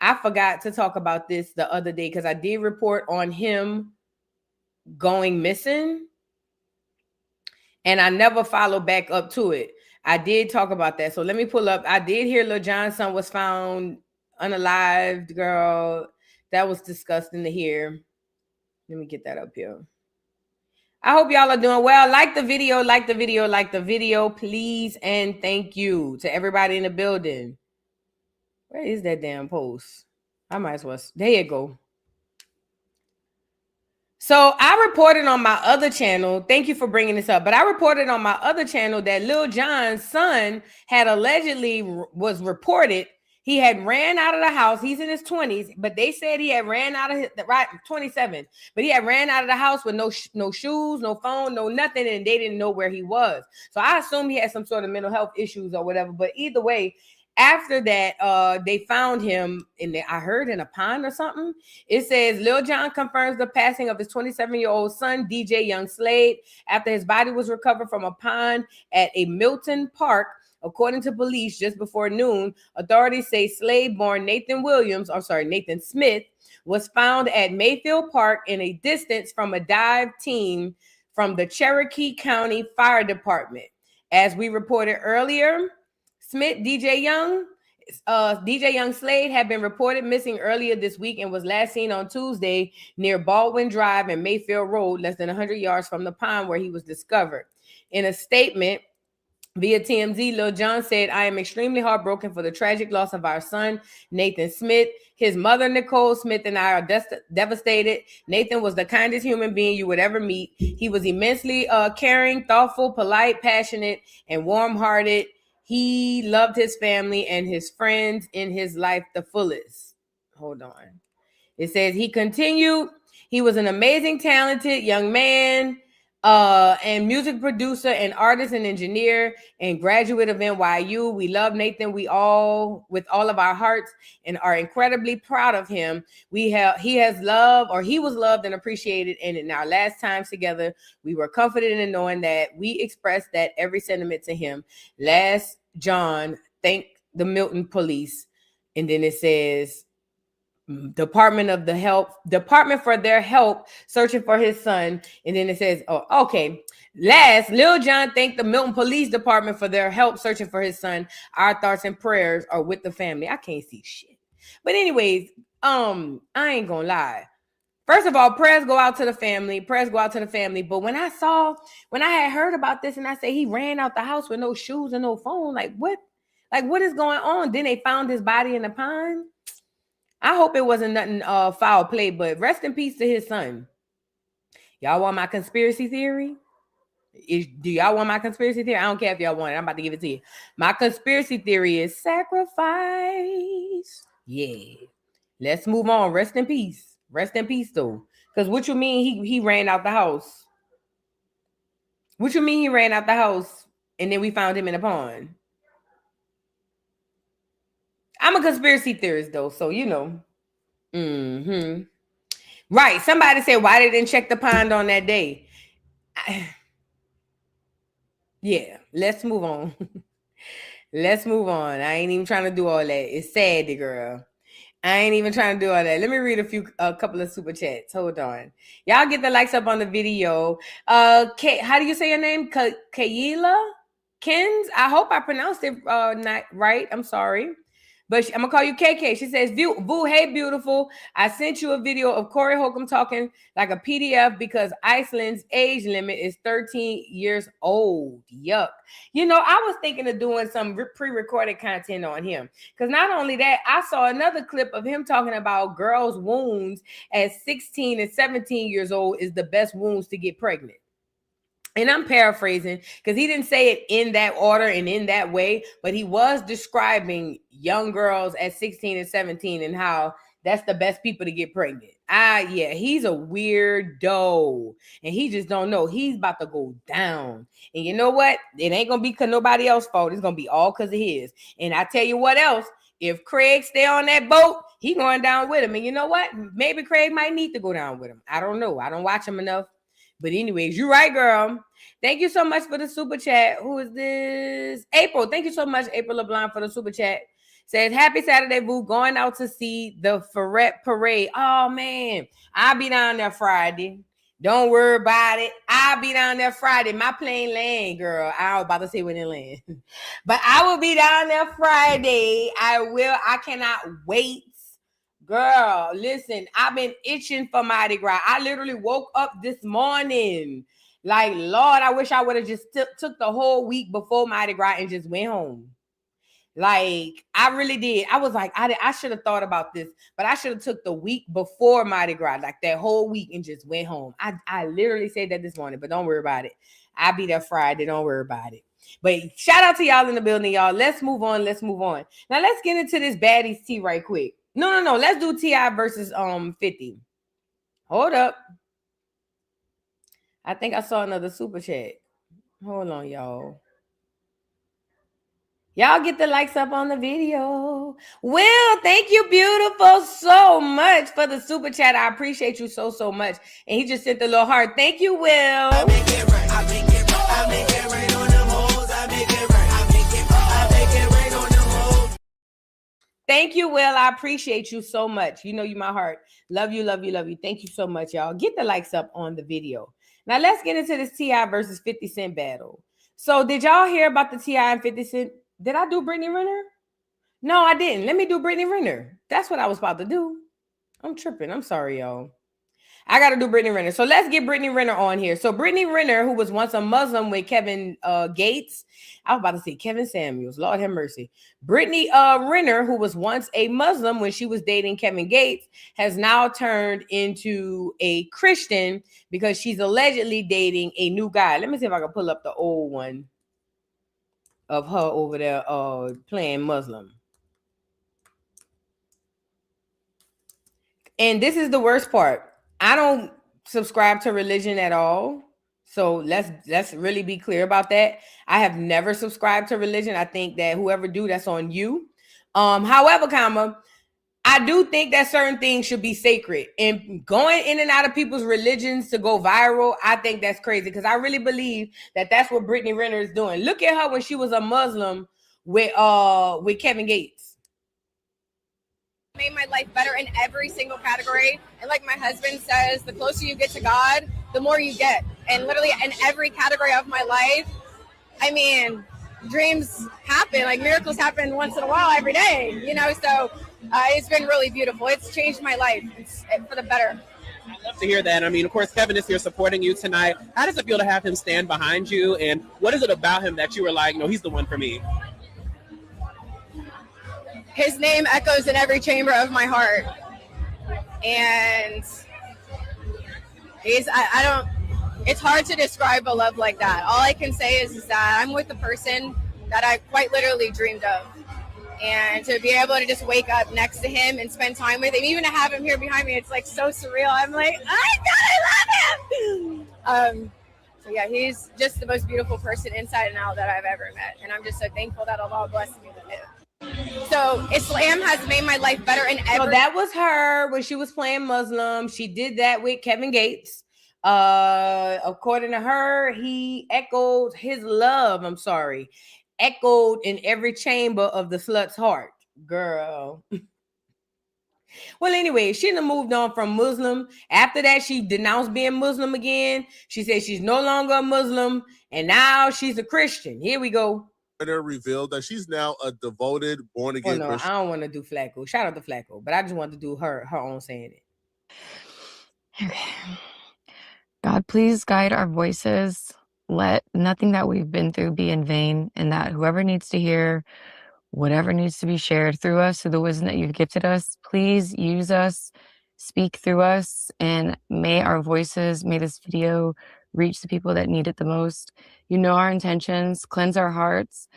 I forgot to talk about this the other day because I did report on him going missing, and I never followed back up to it. I did talk about that. So let me pull up. I did hear Lil Jon's son was found unalived, girl. That was disgusting to hear. Let me get that up here. I hope y'all are doing well. Like the video, like the video, like the video, please. And thank you to everybody in the building. Where is that damn post? I might as well. There you go. So I reported on my other channel. Thank you for bringing this up. But I reported on my other channel that Lil Jon's son had allegedly was reported. He had ran out of the house. He's in his 20s, but they said he had ran out of his, right, 27. But he had ran out of the house with no shoes, no phone, no nothing, and they didn't know where he was. So I assume he had some sort of mental health issues or whatever. But either way, after that, they found him I heard in a pond or something. It says Lil Jon confirms the passing of his 27-year-old son, DJ Young Slade, after his body was recovered from a pond at a Milton Park. According to police, just before noon, authorities say Slade-born Nathan Smith was found at Mayfield Park in a distance from a dive team from the Cherokee County Fire Department. As we reported earlier, DJ Young Slade had been reported missing earlier this week and was last seen on Tuesday near Baldwin Drive and Mayfield Road, less than 100 yards from the pond where he was discovered. In a statement via TMZ, Lil Jon said, "I am extremely heartbroken for the tragic loss of our son, Nathan Smith. His mother, Nicole Smith, and I are devastated. Nathan was the kindest human being you would ever meet. He was immensely caring, thoughtful, polite, passionate, and warm-hearted. He loved his family and his friends in his life the fullest." Hold on. It says he continued, "He was an amazing, talented young man, and music producer and artist and engineer and graduate of NYU. We love Nathan. With all of our hearts and are incredibly proud of him. He was loved and appreciated. And in our last times together, we were confident in knowing that we expressed that every sentiment to him. Last John, thank the Milton Police." And then it says, Department for their help searching for his son. And then it says, oh, okay. Last, Lil Jon thanked the Milton Police Department for their help searching for his son. Our thoughts and prayers are with the family. I can't see shit. But anyways, I ain't gonna lie. First of all, prayers go out to the family. But when I had heard about this and I say he ran out the house with no shoes and no phone, like what is going on? Then they found his body in the pond. I hope it wasn't nothing foul play, but rest in peace to his son. Y'all want my conspiracy theory? Do y'all want my conspiracy theory? I don't care if y'all want it. I'm about to give it to you. My conspiracy theory is sacrifice. Yeah. Let's move on. Rest in peace. Rest in peace, though. Because what you mean he ran out the house? What you mean he ran out the house and then we found him in a pond? I'm a conspiracy theorist, though, so you know. Right. Somebody said, why they didn't check the pond on that day? Yeah, let's move on. Let's move on. I ain't even trying to do all that. It's sad, girl. I ain't even trying to do all that. Let me read a couple of super chats. Hold on. Y'all get the likes up on the video. How do you say your name? Kayla Kens? I hope I pronounced it not right. I'm sorry. But I'm going to call you KK. She says, Boo, hey, beautiful. I sent you a video of Corey Holcomb talking like a PDF because Iceland's age limit is 13 years old. Yuck. You know, I was thinking of doing some pre-recorded content on him. Because not only that, I saw another clip of him talking about girls' wounds at 16 and 17 years old is the best wounds to get pregnant. And I'm paraphrasing because he didn't say it in that order and in that way, but he was describing young girls at 16 and 17 and how that's the best people to get pregnant. Yeah, he's a weirdo and he just don't know. He's about to go down. And you know what? It ain't going to be because nobody else's fault. It's going to be all because of his. And I tell you what else, if Craig stay on that boat, he going down with him. And you know what? Maybe Craig might need to go down with him. I don't know. I don't watch him enough. But anyways, you're right, girl. Thank you so much for the super chat. Who is this? April. Thank you so much, April LeBlanc, for the super chat. Says, happy Saturday, boo. Going out to see the Ferret Parade. Oh, man. I'll be down there Friday. Don't worry about it. I'll be down there Friday. My plane land, girl. I was about to say when it land. But I will be down there Friday. I cannot wait. Girl, listen, I've been itching for Mardi Gras. I literally woke up this morning. Like, Lord, I wish I would have just took the whole week before Mardi Gras and just went home. Like, I really did. I was like, I should have thought about this, but I should have took the week before Mardi Gras, like that whole week, and just went home. I literally said that this morning, but don't worry about it. I'll be there Friday. Don't worry about it. But shout out to y'all in the building, y'all. Let's move on. Now, let's get into this baddies tea right quick. No. Let's do T.I. versus 50. Hold up. I think I saw another super chat. Hold on, y'all. Y'all get the likes up on the video. Will, thank you, beautiful, so much for the super chat. I appreciate you so much. And he just sent the little heart. Thank you, Will. I make it right. I make it right. I make it right on them hoes. I make it right. I make it right on them hoes. Thank you, Will. I appreciate you so much. You know you my heart. Love you. Thank you so much, y'all. Get the likes up on the video. Now, let's get into this T.I. versus 50 Cent battle. So, did y'all hear about the T.I. and 50 Cent? Did I do Brittany Renner? No, I didn't. Let me do Brittany Renner. That's what I was about to do. I'm tripping. I'm sorry, y'all. I got to do Brittany Renner. So let's get Brittany Renner on here. So Brittany Renner, who was once a Muslim with Kevin Gates. I was about to say Kevin Samuels. Lord have mercy. Brittany Renner, who was once a Muslim when she was dating Kevin Gates, has now turned into a Christian because she's allegedly dating a new guy. Let me see if I can pull up the old one of her over there playing Muslim. And this is the worst part. I don't subscribe to religion at all. So let's really be clear about that. I have never subscribed to religion. I think that whoever do, that's on you. However, I do think that certain things should be sacred, and going in and out of people's religions to go viral, I think that's crazy, because I really believe that that's what Brittany Renner is doing. Look at her when she was a Muslim with Kevin Gates. Made my life better in every single category, and like my husband says, the closer you get to God, the more you get. And literally in every category of my life, I mean, dreams happen, like miracles happen once in a while every day, you know. So it's been really beautiful. It's changed my life. It's for the better. I'd love to hear that. I mean, of course, Kevin is here supporting you tonight. How does it feel to have him stand behind you? And what is it about him that you were like, no, he's the one for me? His name echoes in every chamber of my heart. And it's hard to describe a love like that. All I can say is that I'm with the person that I quite literally dreamed of. And to be able to just wake up next to him and spend time with him, even to have him here behind me, it's like so surreal. I'm like, I love him. So yeah, he's just the most beautiful person inside and out that I've ever met. And I'm just so thankful that Allah blessed me with it. So Islam has made my life better in every... So that was her when she was playing Muslim. She did that with Kevin Gates. According to her, he echoed his love. Echoed in every chamber of the slut's heart, girl. Well, anyway, she done moved on from Muslim. After that, she denounced being Muslim again. She said she's no longer a Muslim, and now she's a Christian. Here we go. Revealed that she's now a devoted born-again Christian. I don't want to do Flacco. Shout out to Flacco, but I just want to do her own saying it. Okay. God, please guide our voices. Let nothing that we've been through be in vain, and that whoever needs to hear whatever needs to be shared through us, through the wisdom that you've gifted us, please use us, speak through us, and may our voices, may this video reach the people that need it the most. You know our intentions, cleanse our hearts,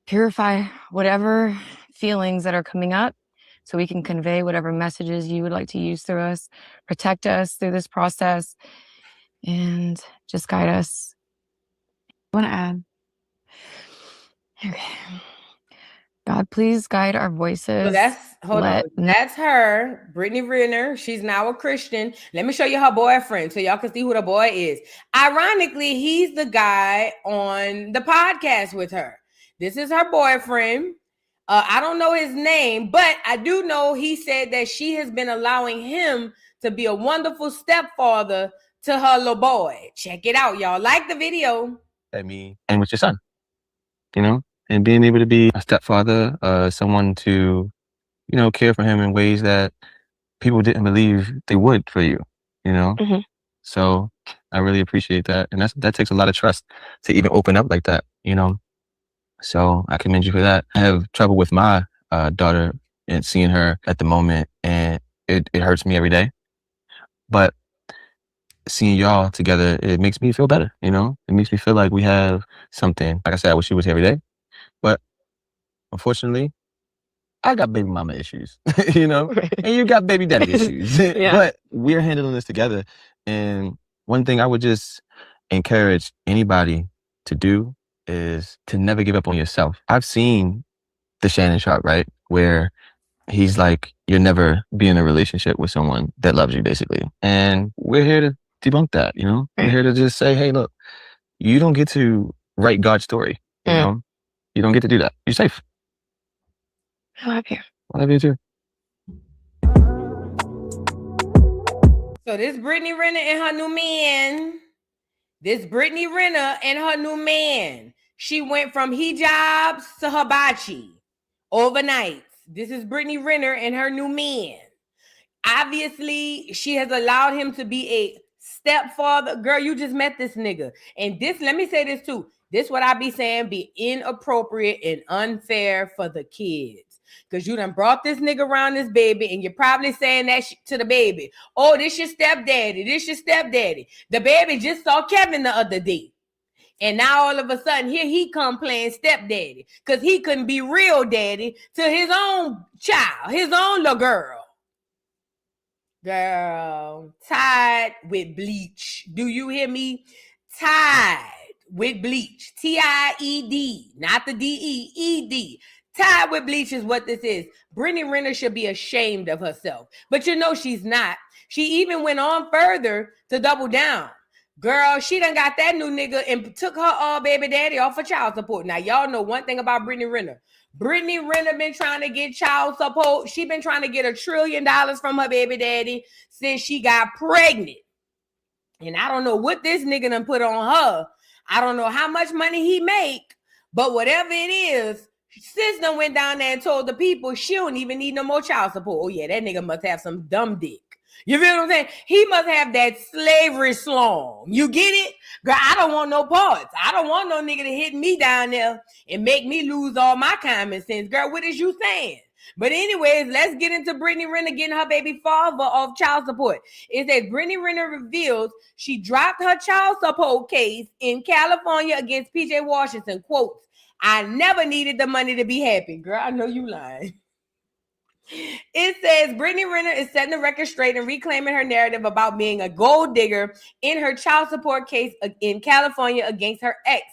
purify whatever feelings that are coming up so we can convey whatever messages you would like to use through us, protect us through this process, and just guide us. I want to add. Okay. God, please guide our voices. So that's her, Brittany Renner. She's now a Christian. Let me show you her boyfriend so y'all can see who the boy is. Ironically, he's the guy on the podcast with her. This is her boyfriend. I don't know his name, but I do know he said that she has been allowing him to be a wonderful stepfather to her little boy. Check it out, y'all. Like the video. At me and with your son, you know, and being able to be a stepfather, someone to, you know, care for him in ways that people didn't believe they would for you, you know? Mhm. So I really appreciate that. And that takes a lot of trust to even open up like that, you know? So I commend you for that. I have trouble with my daughter and seeing her at the moment, and it hurts me every day. But seeing y'all together, it makes me feel better, you know? It makes me feel like we have something. Like I said, I wish she was here every day. But unfortunately, I got baby mama issues, you know? And you got baby daddy issues. Yeah. But we're handling this together. And one thing I would just encourage anybody to do is to never give up on yourself. I've seen the Shannon Sharp, right? Where he's like, you'll never be in a relationship with someone that loves you, basically. And we're here to debunk that, you know? We're here to just say, hey, look, you don't get to write God's story, you know? You don't get to do that. You're safe. I love you. I love you too. So this Brittany Renner and her new man. This Brittany Renner and her new man. She went from hijabs to hibachi overnight. This is Brittany Renner and her new man. Obviously, she has allowed him to be a stepfather. Girl, you just met this nigga. And this, let me say this too. This what I be saying be inappropriate and unfair for the kids. Because you done brought this nigga around this baby and you're probably saying that to the baby. Oh, this your stepdaddy. This your stepdaddy. The baby just saw Kevin the other day. And now all of a sudden here he come playing stepdaddy. Because he couldn't be real daddy to his own child, his own little girl. Girl, tied with bleach. Do you hear me? Tied with bleach. T-I-E-D, not the D-E-E-D. Tied with bleach is what this is. Brittany Renner should be ashamed of herself. But you know she's not. She even went on further to double down. Girl, she done got that new nigga and took her baby daddy off for child support. Now, y'all know one thing about Brittany Renner. Brittany Renner been trying to get child support. She been trying to get $1 trillion from her baby daddy since she got pregnant. And I don't know what this nigga done put on her. I don't know how much money he make. But whatever it is, sis done went down there and told the people she don't even need no more child support. Oh, yeah, that nigga must have some dumb dick. You feel what I'm saying? He must have that slavery slong. You get it? Girl, I don't want no parts. I don't want no nigga to hit me down there and make me lose all my common sense. Girl, what is you saying? But anyways, let's get into Brittany Renner getting her baby father off child support. It says Brittany Renner reveals she dropped her child support case in California against PJ Washington. Quotes, I never needed the money to be happy. Girl, I know you lying. It says Brittany Renner is setting the record straight and reclaiming her narrative about being a gold digger in her child support case in California against her ex.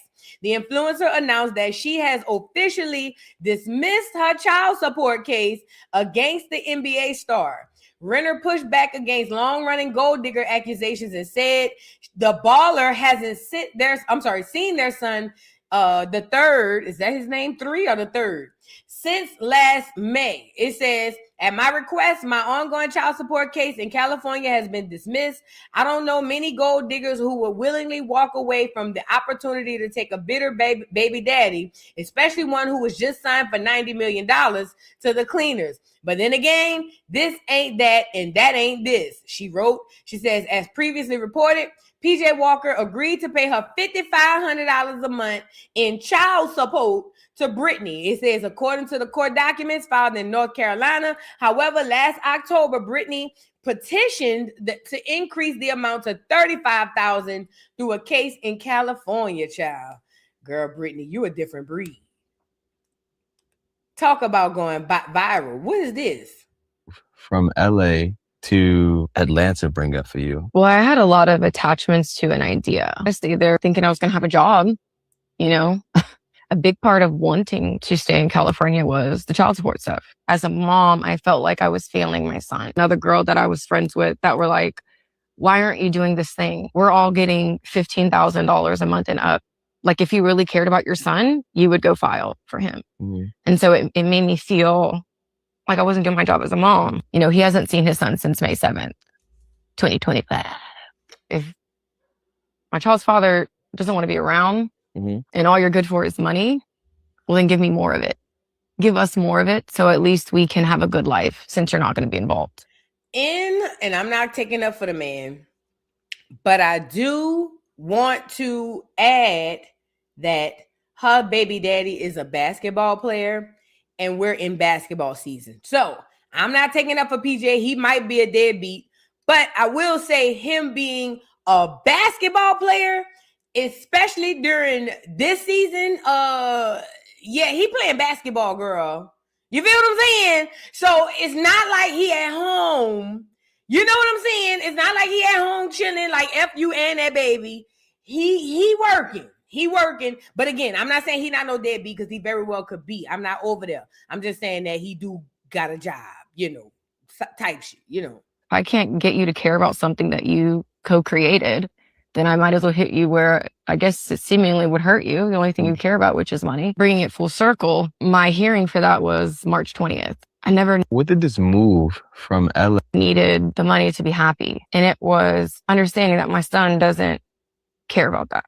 The influencer announced that she has officially dismissed her child support case against the NBA star. Renner pushed back against long-running gold digger accusations and said the baller hasn't seen their son, the third, is that his name? 3 or the third? Since last May. It says, at my request, my ongoing child support case in California has been dismissed. I don't know many gold diggers who will willingly walk away from the opportunity to take a bitter baby daddy, especially one who was just signed for $90 million to the cleaners. But then again, this ain't that and that ain't this, she wrote. She says, as previously reported, PJ Walker agreed to pay her $5,500 a month in child support to Brittany. It says, according to the court documents filed in North Carolina. However, last October, Brittany petitioned to increase the amount to $35,000 through a case in California, child. Girl, Brittany, you a different breed. Talk about going viral. What is this? From LA to Atlanta bring up for you? Well, I had a lot of attachments to an idea. I stayed there thinking I was going to have a job, you know. A big part of wanting to stay in California was the child support stuff. As a mom, I felt like I was failing my son. Another girl that I was friends with that were like, why aren't you doing this thing? We're all getting $15,000 a month and up. Like if you really cared about your son, you would go file for him. And so it made me feel like I wasn't doing my job as a mom. You know, he hasn't seen his son since May 7th, 2025. If my child's father doesn't want to be around and all you're good for is money, well, then give me more of it. Give us more of it so at least we can have a good life since you're not going to be involved. And I'm not taking up for the man, but I do want to add that her baby daddy is a basketball player and we're in basketball season. So I'm not taking up for PJ. He might be a deadbeat, but I will say him being a basketball player, especially during this season, yeah, he playing basketball, girl. You feel what I'm saying? So it's not like he at home. You know what I'm saying? It's not like he at home chilling like F you and that baby. He working. He working. But again, I'm not saying he not no deadbeat because he very well could be. I'm not over there. I'm just saying that he do got a job, you know, type shit, you know. I can't get you to care about something that you co-created, then I might as well hit you where I guess it seemingly would hurt you. The only thing you care about, which is money. Bringing it full circle, my hearing for that was March 20th. I never What did this move from LA? needed the money to be happy. And it was understanding that my son doesn't care about that.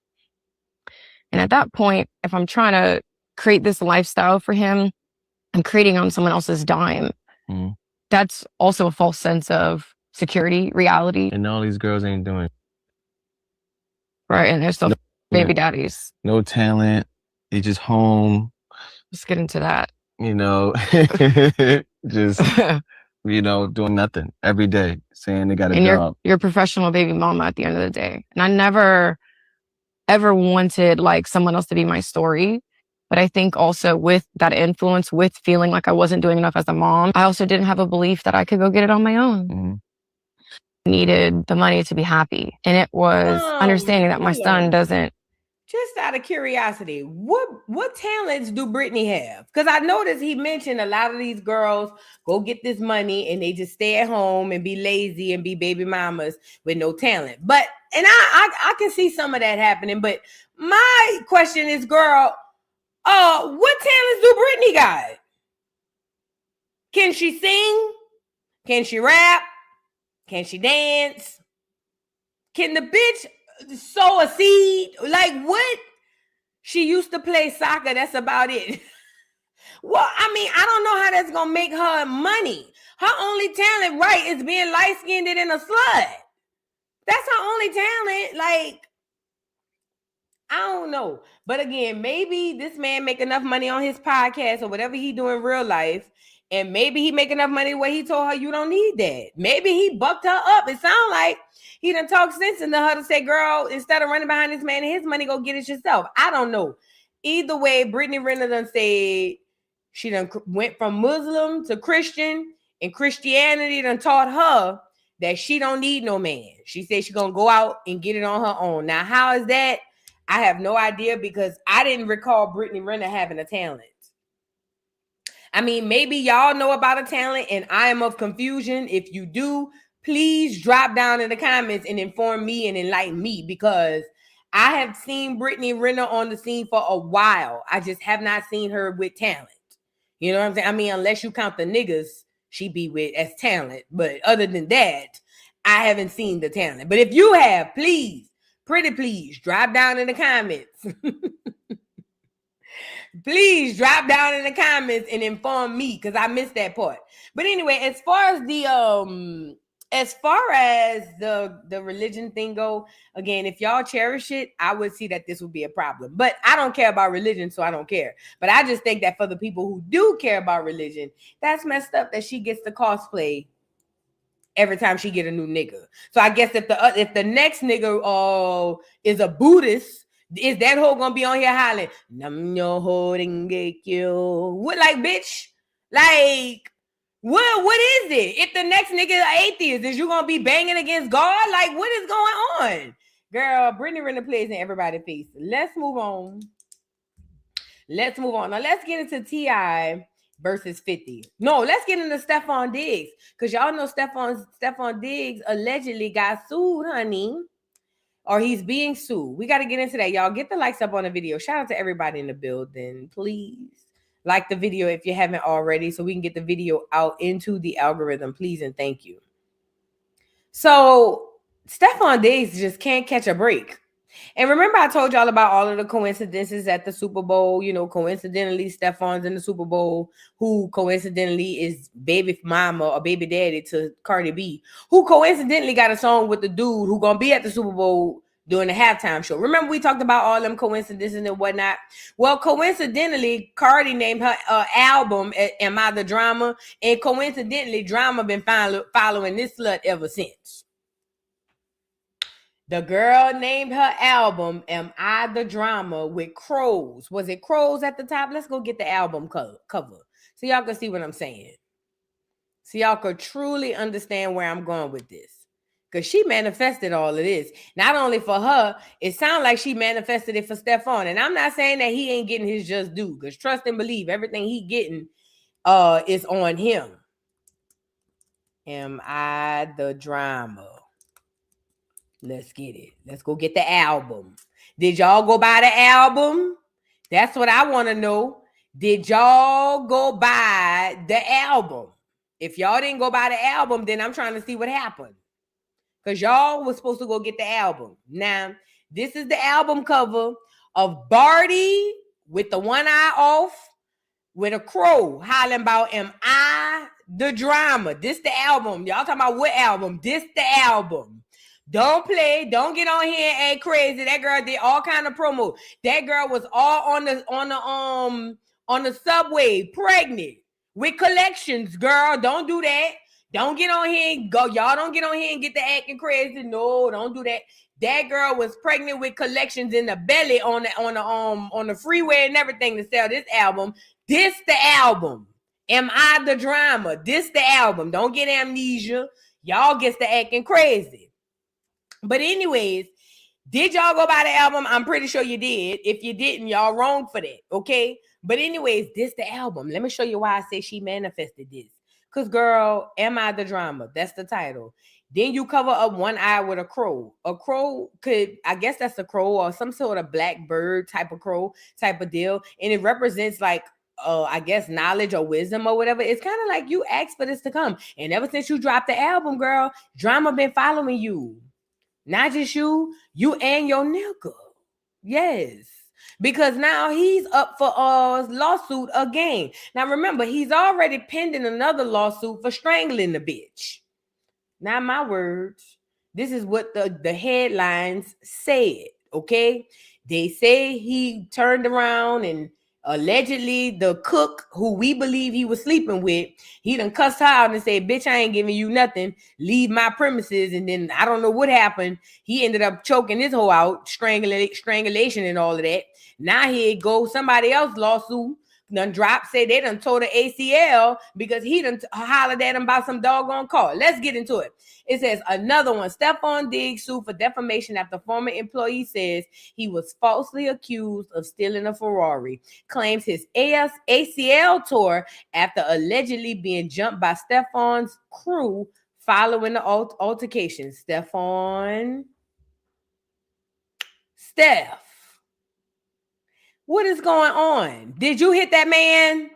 And at that point, if I'm trying to create this lifestyle for him, I'm creating on someone else's dime. That's also a false sense of security, reality. And all these girls ain't doing it. Right. And they're still baby daddies. No talent. They just home. Let's get into that. You know, just, you know, doing nothing every day, saying they got a job. You're a professional baby mama at the end of the day. And I never, ever wanted like someone else to be my story. But I think also with that influence, with feeling like I wasn't doing enough as a mom, I also didn't have a belief that I could go get it on my own. Needed the money to be happy. And it was understanding that my son doesn't. Just out of curiosity, what talents do Brittany have? Because I noticed he mentioned a lot of these girls go get this money and they just stay at home and be lazy and be baby mamas with no talent. But, and I can see some of that happening. But my question is, girl, what talents do Brittany got? Can she sing? Can she rap? Can she dance? Can the bitch sow a seed? Like what? She used to play soccer. That's about it. Well, I mean, I don't know how that's gonna make her money. Her only talent, right, is being light-skinned and a slut. That's her only talent. Like, I don't know. But again, maybe this man make enough money on his podcast or whatever he do in real life. And maybe he make enough money where he told her you don't need that. Maybe he bucked her up. It sounds like he done talked sense into her to say, girl, instead of running behind this man and his money, go get it yourself. I don't know. Either way, Brittany Renner done said she done went from Muslim to Christian, and Christianity done taught her that she don't need no man. She said she's going to go out and get it on her own. Now, how is that? I have no idea because I didn't recall Brittany Renner having a talent. I mean, maybe y'all know about a talent and I am of confusion. If you do, please drop down in the comments and inform me and enlighten me because I have seen Brittany Renner on the scene for a while. I just have not seen her with talent. You know what I'm saying? I mean, unless you count the niggas she be with as talent. But other than that, I haven't seen the talent. But if you have, please, pretty please, drop down in the comments. Please drop down in the comments and inform me because I missed that part. But anyway, as far as the religion thing go, again, if y'all cherish it, I would see that this would be a problem. But I don't care about religion, so I don't care. But I just think that for the people who do care about religion, that's messed up that she gets to cosplay every time she get a new nigga. So I guess if the next nigga is a Buddhist, is that hoe gonna be on here hollering, "Nam yo holding you"? What, like, bitch? Like, what is it? If the next nigga is atheist, is you gonna be banging against God? Like, what is going on? Girl, Brittany Renner plays in everybody's face. Let's move on. Now, let's get into T.I. versus 50. No, let's get into Stefon Diggs. Because y'all know Stefon Diggs allegedly got sued, honey, or he's being sued. We got to get into that, y'all. Get the likes up on the video. Shout out to everybody in the building. Please like the video if you haven't already, so we can get the video out into the algorithm. Please and thank you. So Stefon Diggs just can't catch a break. And remember, I told y'all about all of the coincidences at the Super Bowl. You know, coincidentally, Stefon's in the Super Bowl, who coincidentally is baby mama or baby daddy to Cardi B, who coincidentally got a song with the dude who gonna be at the Super Bowl during the halftime show. Remember, we talked about all them coincidences and whatnot. Well, coincidentally, Cardi named her album "Am I the Drama?" and coincidentally, Drama been following this slut ever since. The girl named her album "Am I the Drama" with crows. Was it crows at the top? Let's go get the album cover so y'all can see what I'm saying. So y'all could truly understand where I'm going with this. Because she manifested all of this. Not only for her, it sounds like she manifested it for Stefon. And I'm not saying that he ain't getting his just due. Because trust and believe, everything he getting is on him. Am I the Drama? Let's get it. Let's go get the album. Did y'all go buy the album? That's what I want to know. Did y'all go buy the album? If y'all didn't go buy the album, then I'm trying to see what happened. Because y'all was supposed to go get the album. Now, this is the album cover of Barty with the one eye off with a crow hollering about "Am I the Drama?" This the album. Y'all talking about what album? This the album. Don't play. Don't get on here and act crazy. That girl did all kind of promo. That girl was all on the subway, pregnant with collections. Girl, don't do that. Don't get on here and go. Y'all don't get on here and get the acting crazy. No, don't do that. That girl was pregnant with collections in the belly on the freeway and everything to sell this album. This the album. Am I the Drama? This the album. Don't get amnesia. Y'all gets the acting crazy. But anyways, did y'all go buy the album? I'm pretty sure you did. If you didn't, y'all wrong for that, okay? But anyways, this the album. Let me show you why I say she manifested this. Because, girl, Am I the Drama? That's the title. Then you cover up one eye with a crow. A crow could, I guess that's a crow or some sort of black bird type of crow type of deal. And it represents like, I guess knowledge or wisdom or whatever. It's kind of like you asked for this to come. And ever since you dropped the album, girl, Drama been following you. Not just you and your nigga. Yes. Because now he's up for a lawsuit again. Now remember, he's already pending another lawsuit for strangling the bitch. Not my words. This is what the headlines said, okay? They say he turned around and allegedly the cook who we believe he was sleeping with, he done cussed her out and said, "Bitch, I ain't giving you nothing. Leave my premises." And then I don't know what happened. He ended up choking his hoe out, strangulation and all of that. Now here goes somebody else lawsuit. Done dropped, say they done tore the ACL because he done hollered at him about some doggone car. Let's get into it. It says another one. Stefon Diggs sued for defamation after former employee says he was falsely accused of stealing a Ferrari. Claims his ACL tore after allegedly being jumped by Stefon's crew following the altercation. Steph. What is going on? Did you hit that man?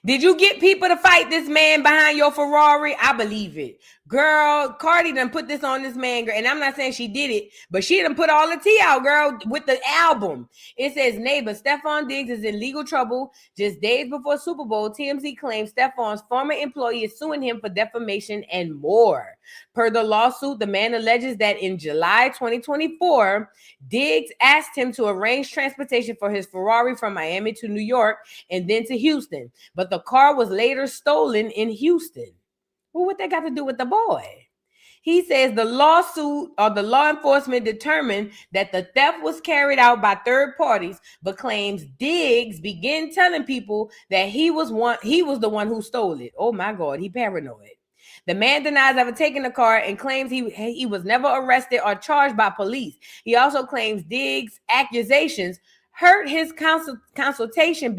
Did you get people to fight this man behind your Ferrari? I believe it. Girl, Cardi done put this on this man, girl. And I'm not saying she did it, but she done put all the tea out, girl, with the album. It says, neighbor, Stefon Diggs is in legal trouble. Just days before Super Bowl, TMZ claims Stefon's former employee is suing him for defamation and more. Per the lawsuit, the man alleges that in July 2024, Diggs asked him to arrange transportation for his Ferrari from Miami to New York and then to Houston. But the car was later stolen in Houston. Well, what that got to do with the boy? He says the lawsuit or the law enforcement determined that the theft was carried out by third parties, but claims Diggs began telling people that he was the one who stole it. Oh my God, he paranoid. The man denies ever taking the car and claims he was never arrested or charged by police. He also claims Diggs' accusations hurt his consulting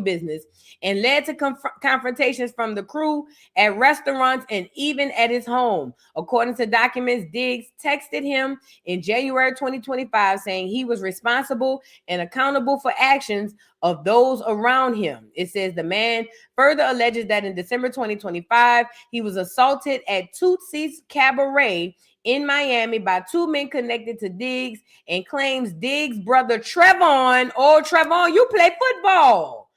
business, and led to confrontations from the crew at restaurants and even at his home. According to documents, Diggs texted him in January 2025 saying he was responsible and accountable for actions of those around him. It says the man further alleges that in December 2025, he was assaulted at Tootsie's Cabaret in Miami by two men connected to Diggs, and claims Diggs' brother Trevon, you play football.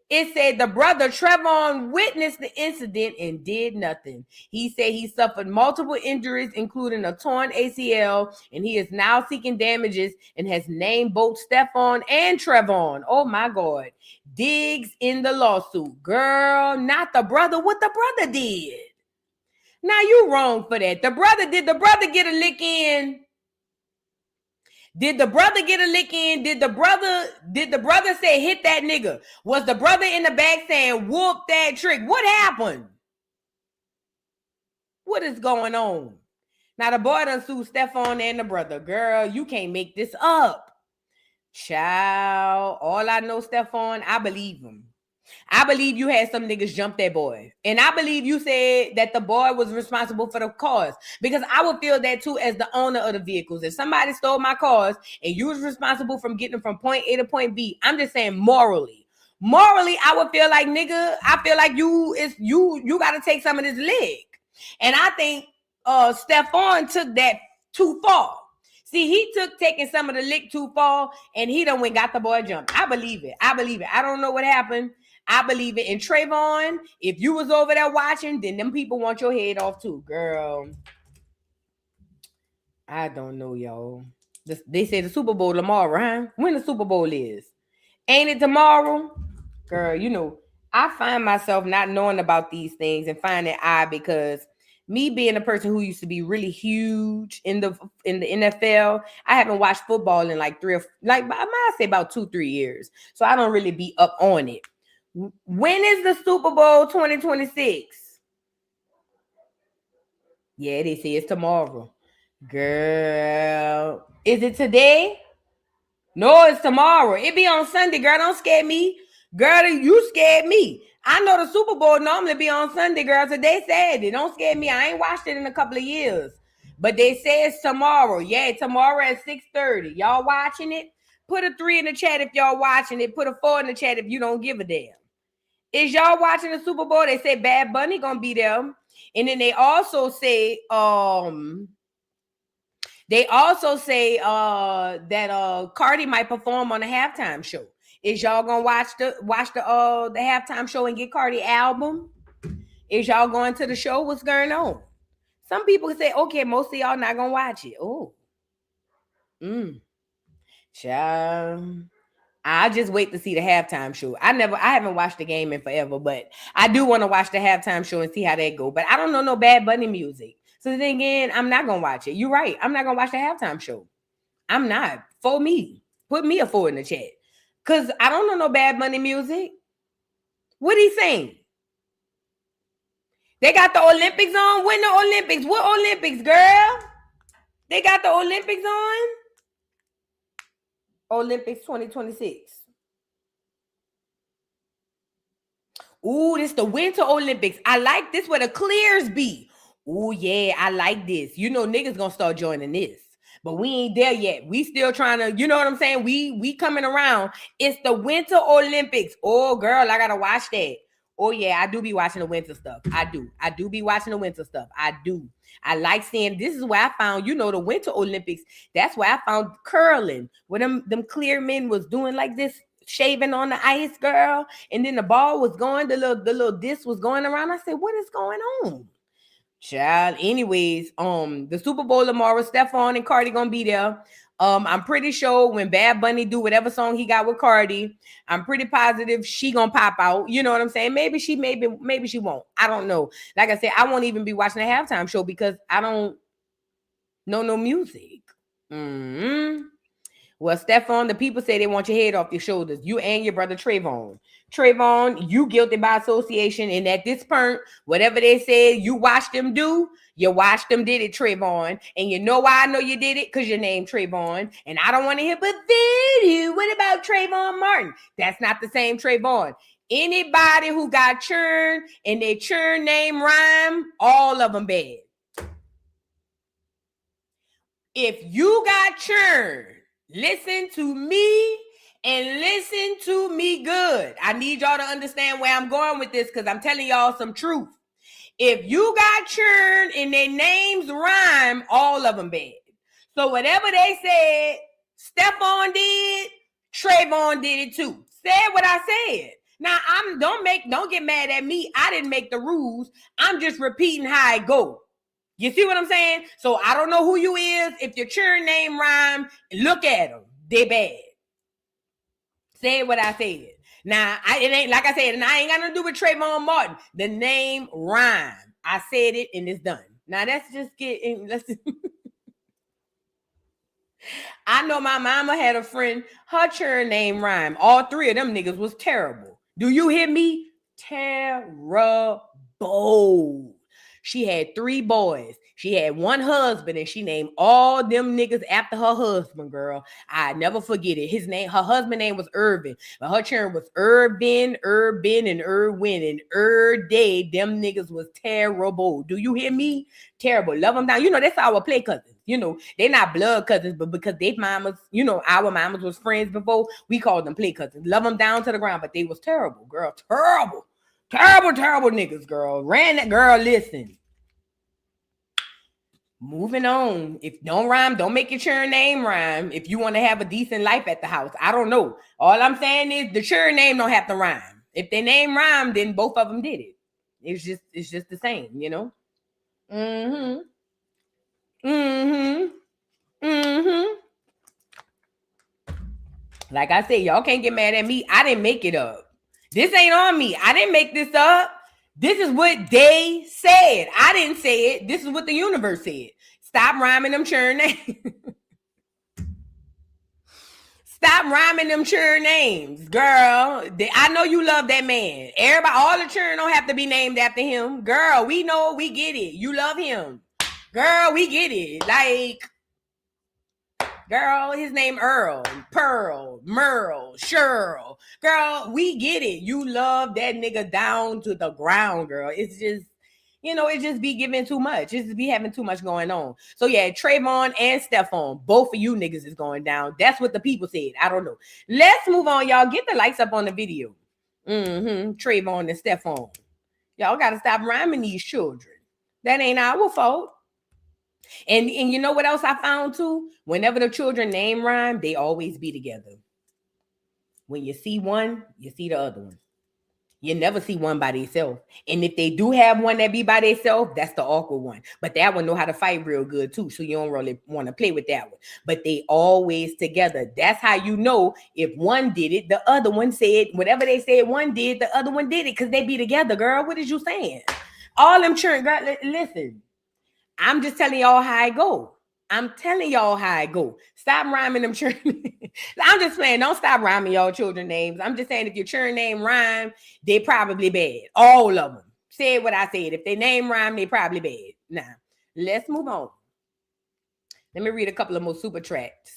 It said the brother Trevon witnessed the incident and did nothing. He said he suffered multiple injuries, including a torn ACL, and he is now seeking damages and has named both Stefon and Trevon. Oh my God. Diggs in the lawsuit. Girl, not the brother. What the brother did? Now you wrong for that. Did the brother get a lick in? Did the brother get a lick in? Did the brother say hit that nigga? Was the brother in the back saying whoop that trick? What happened? What is going on? Now the boy done sued Stefon and the brother. Girl, you can't make this up. Child, all I know, Stefon, I believe him. I believe you had some niggas jump that boy. And I believe you said that the boy was responsible for the cars. Because I would feel that too as the owner of the vehicles. If somebody stole my cars and you was responsible from getting them from point A to point B, I'm just saying morally. Morally, I would feel like, nigga, I feel like you got to take some of this lick. And I think Stefon took that too far. See, he took taking some of the lick too far and he done went got the boy jumped. I believe it. I don't know what happened. I believe it. And Trayvon, if you was over there watching, then them people want your head off too, girl. I don't know, y'all. They say the Super Bowl tomorrow, huh? When the Super Bowl is? Ain't it tomorrow? Girl, you know, I find myself not knowing about these things and find it odd because me being a person who used to be really huge in the NFL, I haven't watched football in like I might say about 2-3 years. So I don't really be up on it. When is the Super Bowl 2026? Yeah, they say it's tomorrow. Girl, is it today? No, it's tomorrow. It be on Sunday, girl. Don't scare me. Girl, you scared me. I know the Super Bowl normally be on Sunday, girl. Today Saturday. Don't scare me. I ain't watched it in a couple of years. But they say it's tomorrow. Yeah, tomorrow at 6:30. Y'all watching it? Put a 3 in the chat if y'all watching it. Put a 4 in the chat if you don't give a damn. Is y'all watching the Super Bowl? They say Bad Bunny gonna be there. And then they also say that Cardi might perform on the halftime show. Is y'all gonna watch the halftime show and get Cardi album? Is y'all going to the show? What's going on? Some people say, okay, most of y'all not gonna watch it. Oh, child. I'll just wait to see the halftime show. I haven't watched the game in forever, but I do want to watch the halftime show and see how that go. But I don't know no Bad Bunny music. So then again, I'm not going to watch it. You're right. I'm not going to watch the halftime show. I'm not. For me. Put me a 4 in the chat. Because I don't know no Bad Bunny music. What he saying? They got the Olympics on? When the Olympics? What Olympics, girl? They got the Olympics on? Olympics 2026. Ooh, this the Winter Olympics. I like this where the clears be. Ooh, yeah, I like this. You know, niggas gonna start joining this. But we ain't there yet. We still trying to, you know what I'm saying? We coming around. It's the Winter Olympics. Oh, girl, I gotta watch that. Oh, yeah, I do be watching the winter stuff. I do be watching the winter stuff. I do. I like seeing, this is where I found, you know, the Winter Olympics. That's where I found curling. Where them clear men was doing like this, shaving on the ice, girl. And then the ball was going, the little disc was going around. I said, what is going on? Child. Anyways, the Super Bowl tomorrow, Stefon and Cardi gonna be there. I'm pretty sure when Bad Bunny do whatever song he got with Cardi, I'm pretty positive she gonna pop out. You know what I'm saying? Maybe she won't. I don't know. Like I said, I won't even be watching the halftime show because I don't know no music. Well, Stefon, the people say they want your head off your shoulders. You and your brother Trayvon. Trayvon, you guilty by association. And at this point, whatever they said you watched them do, you watched them did it, Trayvon. And you know why I know you did it? Because your name Trayvon. And I don't want to hear, but video. What about Trayvon Martin? That's not the same Trayvon. Anybody who got churn and their churn name rhyme, all of them bad. If you got churn, listen to me and listen to me good. I need y'all to understand where I'm going with this because I'm telling y'all some truth. If you got churn and their names rhyme, all of them bad. So whatever they said, Stefon did, Trayvon did it too. Said what I said. Now don't get mad at me. I didn't make the rules. I'm just repeating how I go. You see what I'm saying? So I don't know who you is. If your churn name rhyme, look at them. They bad. Say what I said. Now, it ain't like I said, and I ain't got nothing to do with Trayvon Martin. The name rhyme. I said it and it's done. Now let's just get in. I know my mama had a friend, her churn name rhyme. All three of them niggas was terrible. Do you hear me? Terrible. She had 3 boys. She had 1 husband, and she named all them niggas after her husband, girl. I never forget it. Her husband's name was Irvin, but her children was Irvin, and Irwin, and day, them niggas was terrible. Do you hear me? Terrible. Love them down. You know, that's our play cousins. You know, they're not blood cousins, but because they mamas, you know, our mamas was friends before, we called them play cousins. Love them down to the ground, but they was terrible, girl. Terrible. Terrible niggas, girl. Ran that girl, listen. Moving on. If don't rhyme, don't make your churn name rhyme. If you want to have a decent life at the house, I don't know. All I'm saying is the churn name don't have to rhyme. If their name rhymed, then both of them did it. It's just the same, you know. Like I said, y'all can't get mad at me. I didn't make it up. This ain't on me. I didn't make this up. This is what they said. I didn't say it. This is what the universe said. Stop rhyming them churn names. Stop rhyming them churn names, girl. I know you love that man. Everybody, all the churn don't have to be named after him. Girl, we know, we get it. You love him. Girl, we get it. Like, girl, his name Earl, Pearl, Merle, Cheryl. Girl, we get it. You love that nigga down to the ground, girl. It's just, you know, it just be giving too much. It just be having too much going on. So yeah, Trayvon and Stefon, both of you niggas is going down. That's what the people said. I don't know. Let's move on, y'all. Get the likes up on the video. Trayvon and Stefon. Y'all got to stop rhyming these children. That ain't our fault. And you know what else I found too? Whenever the children name rhyme, they always be together. When you see one, you see the other one. You never see one by themselves. And if they do have one that be by themselves, that's the awkward one. But that one know how to fight real good too. So you don't really want to play with that one. But they always together. That's how you know if one did it, the other one said, whatever they said one did, the other one did it. Because they be together, girl. What is you saying? All them children, girl, listen. I'm just telling y'all how I go. I'm telling y'all how I go. Stop rhyming them children. I'm just saying, don't stop rhyming y'all children names. I'm just saying if your children name rhyme, they probably bad. All of them. Say what I said. If they name rhyme, they probably bad. Now, let's move on. Let me read a couple of more super chats.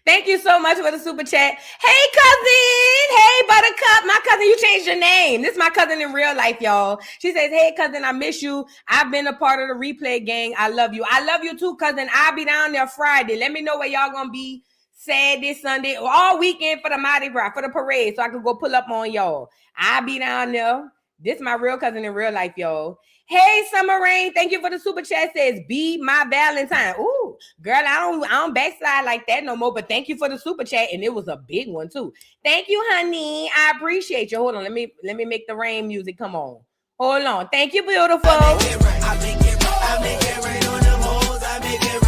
Thank you so much for the super chat. Hey, cousin. Hey, Buttercup. My cousin, you changed your name. This is my cousin in real life, y'all. She says, hey, cousin, I miss you. I've been a part of the replay gang. I love you. I love you too, cousin. I'll be down there Friday. Let me know where y'all going to be Saturday, Sunday, all weekend for the Mardi Gras, for the parade, so I can go pull up on y'all. I'll be down there. This is my real cousin in real life, y'all. Hey, Summer Rain, thank you for the super chat. Says, be my Valentine. Ooh, girl, I don't backslide like that no more, but thank you for the super chat, and it was a big one, too. Thank you, honey. I appreciate you. Hold on, let me make the rain music come on. Hold on. Thank you, beautiful. I make it rain on them hoes. I make it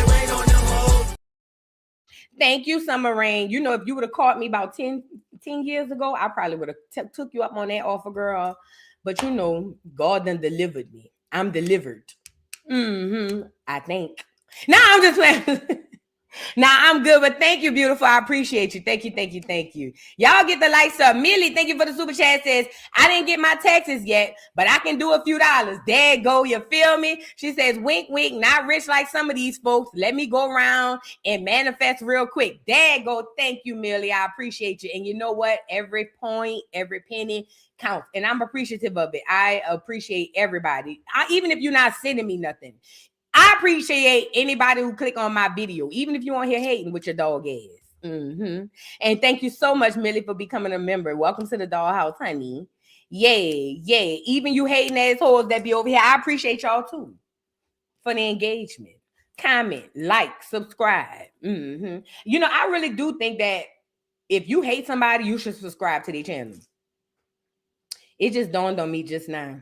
rain on them hoes. Thank you, Summer Rain. You know, if you would have caught me about 10 years ago, I probably would have took you up on that offer, girl. But you know, God done delivered me. I'm delivered. I think. Now I'm just playing. Nah, I'm good, but thank you, beautiful. I appreciate you. Thank you, thank you, thank you. Y'all get the likes up. Millie, thank you for the super chat. Says, I didn't get my taxes yet, but I can do a few dollars. There you go, you feel me? She says, wink, wink, not rich like some of these folks. Let me go around and manifest real quick. There you go. Thank you, Millie. I appreciate you. And you know what? Every point, every penny counts. And I'm appreciative of it. I appreciate everybody. Even if you're not sending me nothing. I appreciate anybody who click on my video, even if you on here hating with your dog ass. And thank you so much, Millie, for becoming a member. Welcome to the dollhouse, honey. Yay. Even you hating assholes that be over here, I appreciate y'all too for the engagement. Comment, like, subscribe. You know, I really do think that if you hate somebody, you should subscribe to their channel. It just dawned on me just now.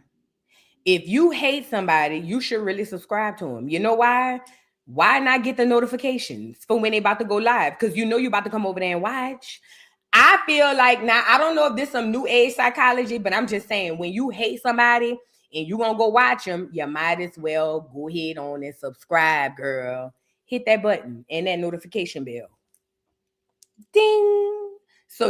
If you hate somebody, you should really subscribe to them. You know why? Why not get the notifications for when they about to go live? Because you know you're about to come over there and watch. I feel like now, I don't know if this is some new age psychology, but I'm just saying, when you hate somebody and you gonna go watch them, you might as well go ahead on and subscribe, girl. Hit that button and that notification bell. Ding. So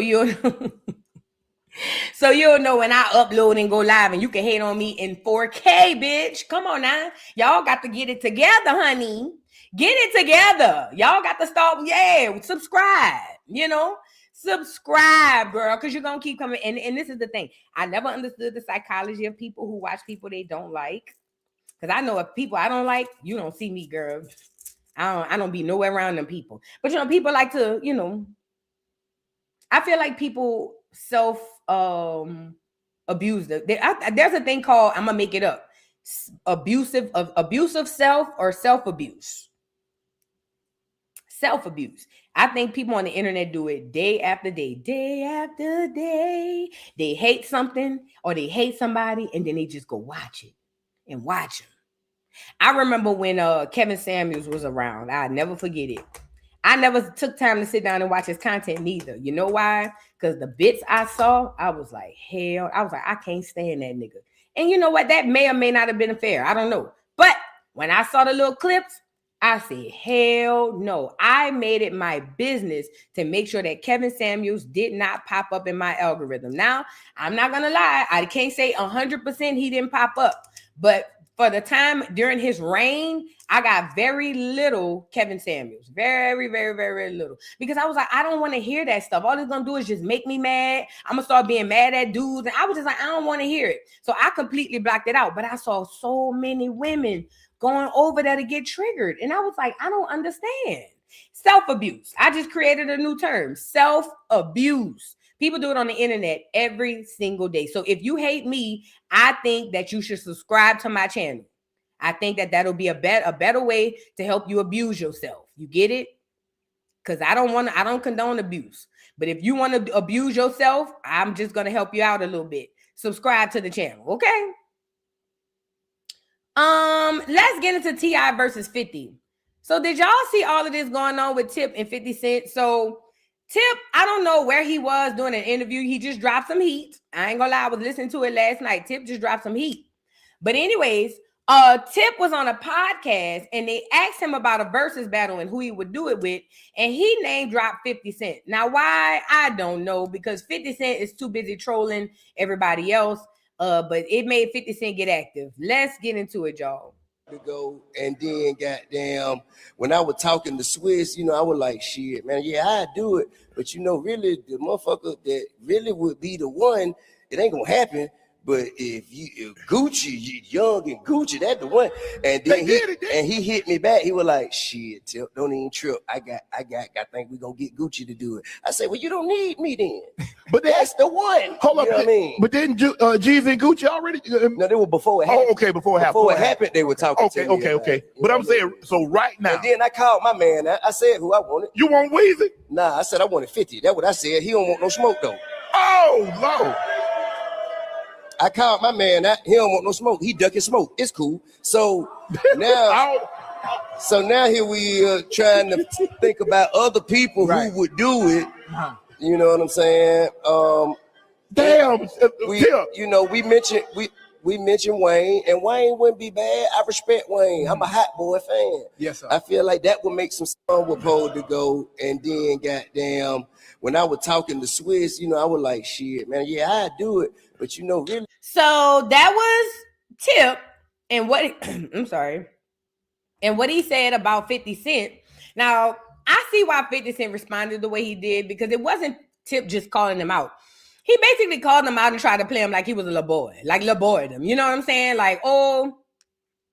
you'll know when I upload and go live, and you can hate on me in 4K, bitch. Come on now. Y'all got to get it together, honey. Get it together. Y'all got to start, subscribe, subscribe, girl, because you're going to keep coming. And this is the thing. I never understood the psychology of people who watch people they don't like. Because I know if people I don't like, you don't see me, girl. I don't be nowhere around them people. But, people like to, I feel like people abuse them. There's a thing called, I'm gonna make it up, abusive self or self-abuse. I think people on the internet do it day after day after day. They hate something or they hate somebody, and then they just go watch it and watch them. I remember when Kevin Samuels was around. I'll never forget it. I never took time to sit down and watch his content neither. You know why? Because the bits I saw, I was like, hell, I can't stand that nigga. And you know what? That may or may not have been fair. I don't know. But when I saw the little clips, I said, hell no. I made it my business to make sure that Kevin Samuels did not pop up in my algorithm. Now, I'm not going to lie. I can't say 100% he didn't pop up. But for the time during his reign, I got very little Kevin Samuels. Very, very, very little. Because I was like, I don't want to hear that stuff. All it's going to do is just make me mad. I'm going to start being mad at dudes. And I was just like, I don't want to hear it. So I completely blocked it out. But I saw so many women going over there to get triggered. And I was like, I don't understand. Self-abuse. I just created a new term. Self-abuse. People do it on the internet every single day. So if you hate me, I think that you should subscribe to my channel. I think that that'll be a better way to help you abuse yourself. You get it? Because I don't condone abuse. But if you want to abuse yourself, I'm just going to help you out a little bit. Subscribe to the channel, okay? Let's get into T.I. versus 50. So did y'all see all of this going on with Tip and 50 Cent? So Tip, I don't know where he was doing an interview. He just dropped some heat. I ain't gonna lie, I was listening to it last night. Tip just dropped some heat. But anyways, Tip was on a podcast and they asked him about a Verzuz battle and who he would do it with. And he name dropped 50 Cent. Now, why? I don't know, because 50 Cent is too busy trolling everybody else. But it made 50 Cent get active. Let's get into it, y'all. To go, and then goddamn, when I was talking to Swiss, I was like, shit, man, yeah, I'd do it. But really, the motherfucker that really would be the one, it ain't gonna happen. But if Gucci, Young and Gucci, that's the one. And then he hit me back. He was like, shit, Tip, don't even trip. I think we gonna get Gucci to do it. I said, well, you don't need me then. But that's the one. Hold up, what I mean? But didn't Jeezy and Gucci already? No, they were before it happened. Oh, okay, before it happened. Before it happened, they were talking to me. Okay. But I'm saying, so right now. And then I called my man. I said who I wanted. You want Weezy? Nah, I said I wanted 50. That's what I said. He don't want no smoke, though. Oh, no. I called my man. He don't want no smoke. He ducking smoke. It's cool. So now, here we trying to think about other people who would do it. You know what I'm saying? Damn. We mentioned we mentioned Wayne, and Wayne wouldn't be bad. I respect Wayne. I'm a Hot Boy fan. Yes, sir. I feel like that would make some song with Pole to go. And then goddamn, when I was talking to Swiss, I was like, shit, man, yeah, I do it. But really. So that was Tip and what I'm sorry. And what he said about 50 Cent. Now, I see why 50 Cent responded the way he did, because it wasn't Tip just calling him out. He basically called him out and tried to play him like he was a little boy. Like little boyed him. You know what I'm saying? Like, oh,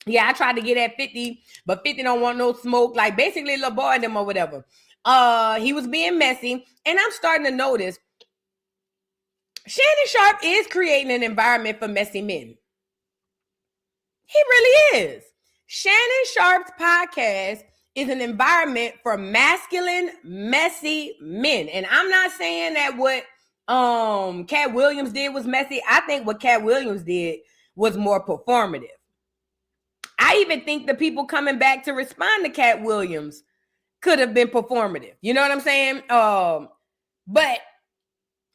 yeah, I tried to get at 50, but 50 don't want no smoke. Like basically little boyed him or whatever. He was being messy. And I'm starting to notice Shannon Sharp is creating an environment for messy men. He really is. Shannon Sharp's podcast is an environment for masculine, messy men. And I'm not saying that what Cat Williams did was messy. I think what Cat Williams did was more performative. I even think the people coming back to respond to Cat Williams could have been performative. You know what I'm saying? But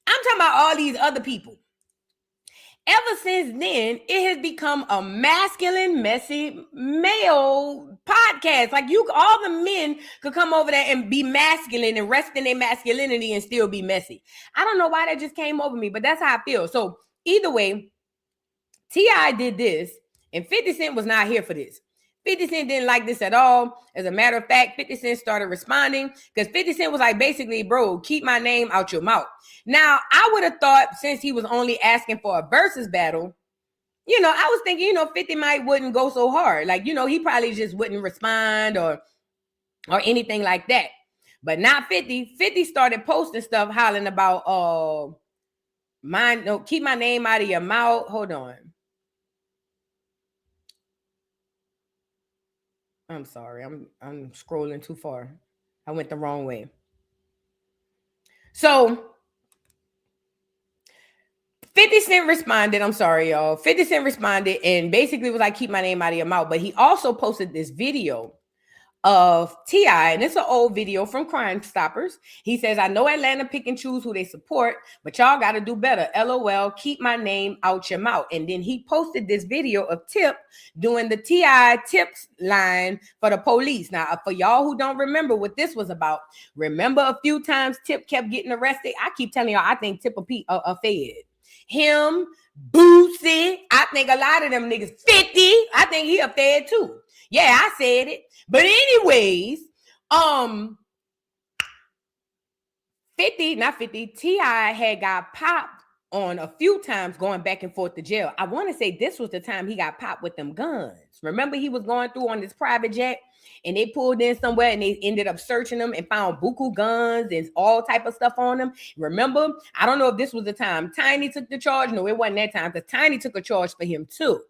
I'm talking about all these other people. Ever since then, it has become a masculine, messy male podcast. Like all the men could come over there and be masculine and rest in their masculinity and still be messy. I don't know why that just came over me, but that's how I feel. So either way, T.I. did this and 50 Cent was not here for this. 50 Cent didn't like this at all. As a matter of fact, 50 Cent started responding because 50 Cent was like, basically, bro, keep my name out your mouth. Now, I would have thought since he was only asking for a Verzuz battle, I was thinking, 50 wouldn't go so hard. Like, he probably just wouldn't respond or anything like that. But not 50. 50 started posting stuff hollering about, keep my name out of your mouth. Hold on. I'm sorry. I'm scrolling too far. I went the wrong way. So 50 Cent responded. I'm sorry, y'all. 50 Cent responded and basically was like, keep my name out of your mouth. But he also posted this video of T.I., and it's an old video from Crime Stoppers. He says, I know Atlanta pick and choose who they support, but y'all got to do better. LOL, keep my name out your mouth. And then he posted this video of Tip doing the T.I. tips line for the police. Now, for y'all who don't remember what this was about, remember a few times Tip kept getting arrested? I keep telling y'all, I think Tip a fed. Him, Boosie, I think a lot of them niggas, 50, I think he a fed too. Yeah, I said it. But anyways, 50, T.I. had got popped on a few times going back and forth to jail. I want to say this was the time he got popped with them guns. Remember he was going through on this private jet and they pulled in somewhere and they ended up searching them and found buku guns and all type of stuff on them. Remember? I don't know if this was the time Tiny took the charge. No, it wasn't that time because Tiny took a charge for him too.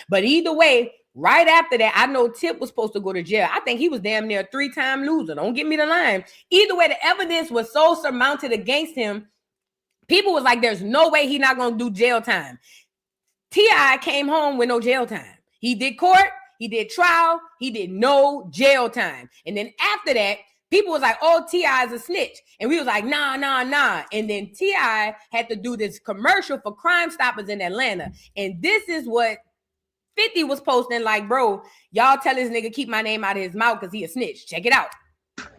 But either way, right after that, I know Tip was supposed to go to jail. I think he was damn near a 3-time loser. Don't get me the line. Either way, the evidence was so surmounted against him. People was like, there's no way he's not going to do jail time. T.I. came home with no jail time. He did court, he did trial, he did no jail time. And then after that, people was like, oh, T.I. is a snitch. And we was like, nah. And then T.I. had to do this commercial for Crime Stoppers in Atlanta. And this is what 50 was posting like, bro, y'all tell this nigga keep my name out of his mouth because he a snitch. Check it out.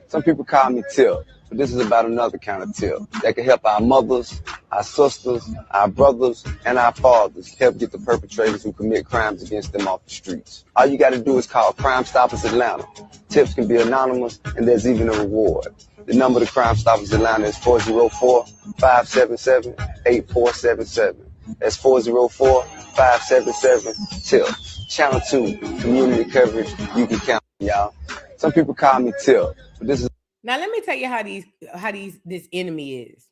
Some people call me Tip, but this is about another kind of tip that can help our mothers, our sisters, our brothers, and our fathers help get the perpetrators who commit crimes against them off the streets. All you got to do is call Crime Stoppers Atlanta. Tips can be anonymous, and there's even a reward. The number to Crime Stoppers Atlanta is 404-577-8477. That's 404-577-TIP. Channel 2, community coverage. You can count on, y'all. Some people call me Tip, but this is. Now let me tell you how this enemy is.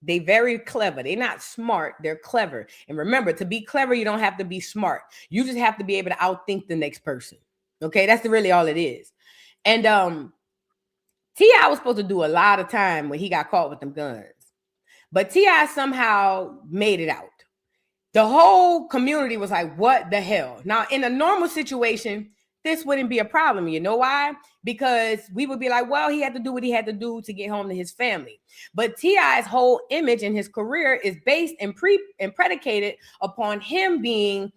They very clever. They're not smart. They're clever. And remember, to be clever, you don't have to be smart. You just have to be able to outthink the next person. Okay, that's really all it is. And T.I. was supposed to do a lot of time when he got caught with them guns, but T.I. somehow made it out. The whole community was like, what the hell? Now, in a normal situation, this wouldn't be a problem. You know why? Because we would be like, well, he had to do what he had to do to get home to his family. But T.I.'s whole image and his career is based and predicated upon him being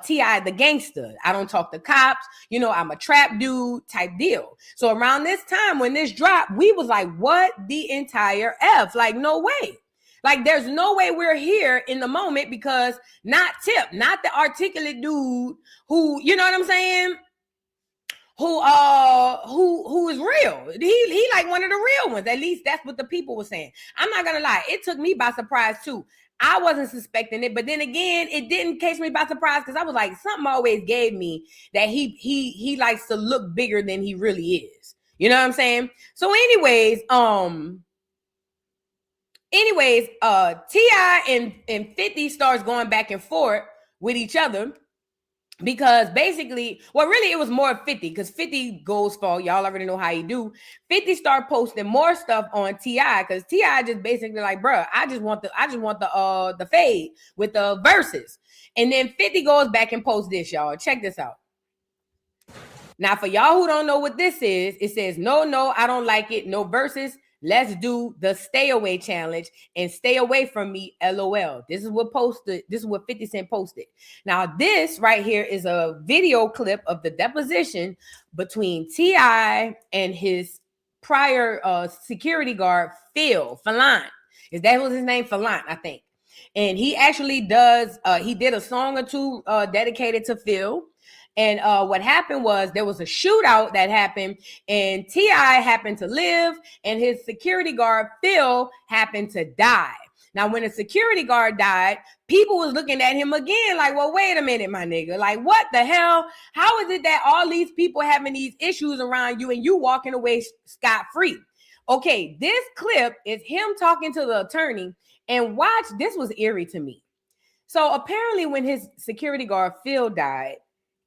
T.I. the gangster. I don't talk to cops. You know, I'm a trap dude type deal. So around this time when this dropped, we was like, what the entire F? Like, no way. Like, there's no way we're here in the moment because not Tip, not the articulate dude who, you know what I'm saying? Who is real. He like one of the real ones. At least that's what the people were saying. I'm not gonna lie, it took me by surprise too. I wasn't suspecting it, but then again, it didn't catch me by surprise because I was like, something always gave me that he likes to look bigger than he really is. You know what I'm saying? So anyways, T.I. and 50 starts going back and forth with each other. Because basically, well, really, it was more 50 because 50 goes for y'all already know how he do. 50 start posting more stuff on T.I. because T.I. just basically like, bruh, I just want the fade with the verses. And then 50 goes back and posts this, y'all. Check this out. Now, for y'all who don't know what this is, it says, no, I don't like it. No verses. Let's do the stay away challenge and stay away from me, LOL. This is what 50 Cent posted. Now, this right here is a video clip of the deposition between T.I. and his prior security guard, Philan. Is that what his name? Philan, I think. And he actually he did a song or two dedicated to Phil. And what happened was there was a shootout that happened and T.I. happened to live and his security guard, Phil, happened to die. Now, when the security guard died, people was looking at him again like, well, wait a minute, my nigga. Like, what the hell? How is it that all these people having these issues around you and you walking away scot-free? Okay, this clip is him talking to the attorney and watch, this was eerie to me. So apparently when his security guard, Phil, died,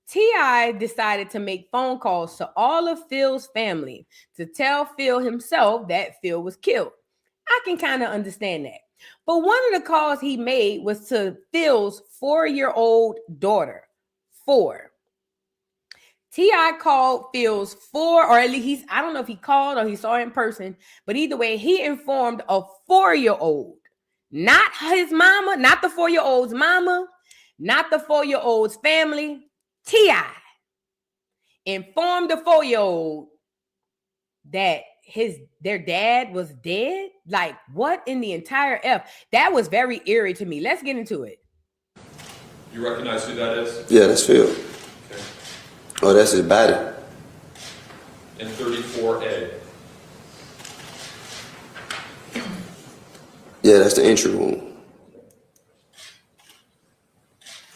T.I. decided to make phone calls to all of Phil's family to tell Phil himself that Phil was killed. I can kind of understand that. But one of the calls he made was to Phil's 4-year-old daughter. 4. T.I. called Phil's 4, or at least I don't know if he called or he saw her in person, but either way, he informed a 4-year-old, not his mama, not the 4-year-old's mama, not the 4-year-old's family. T.I. informed the 4-year-old that their dad was dead. Like, what in the entire F? That was very eerie to me. Let's get into it. You recognize who that is? Yeah, that's Phil. Okay. Oh, that's his body. In 34A. Yeah, that's the entry wound.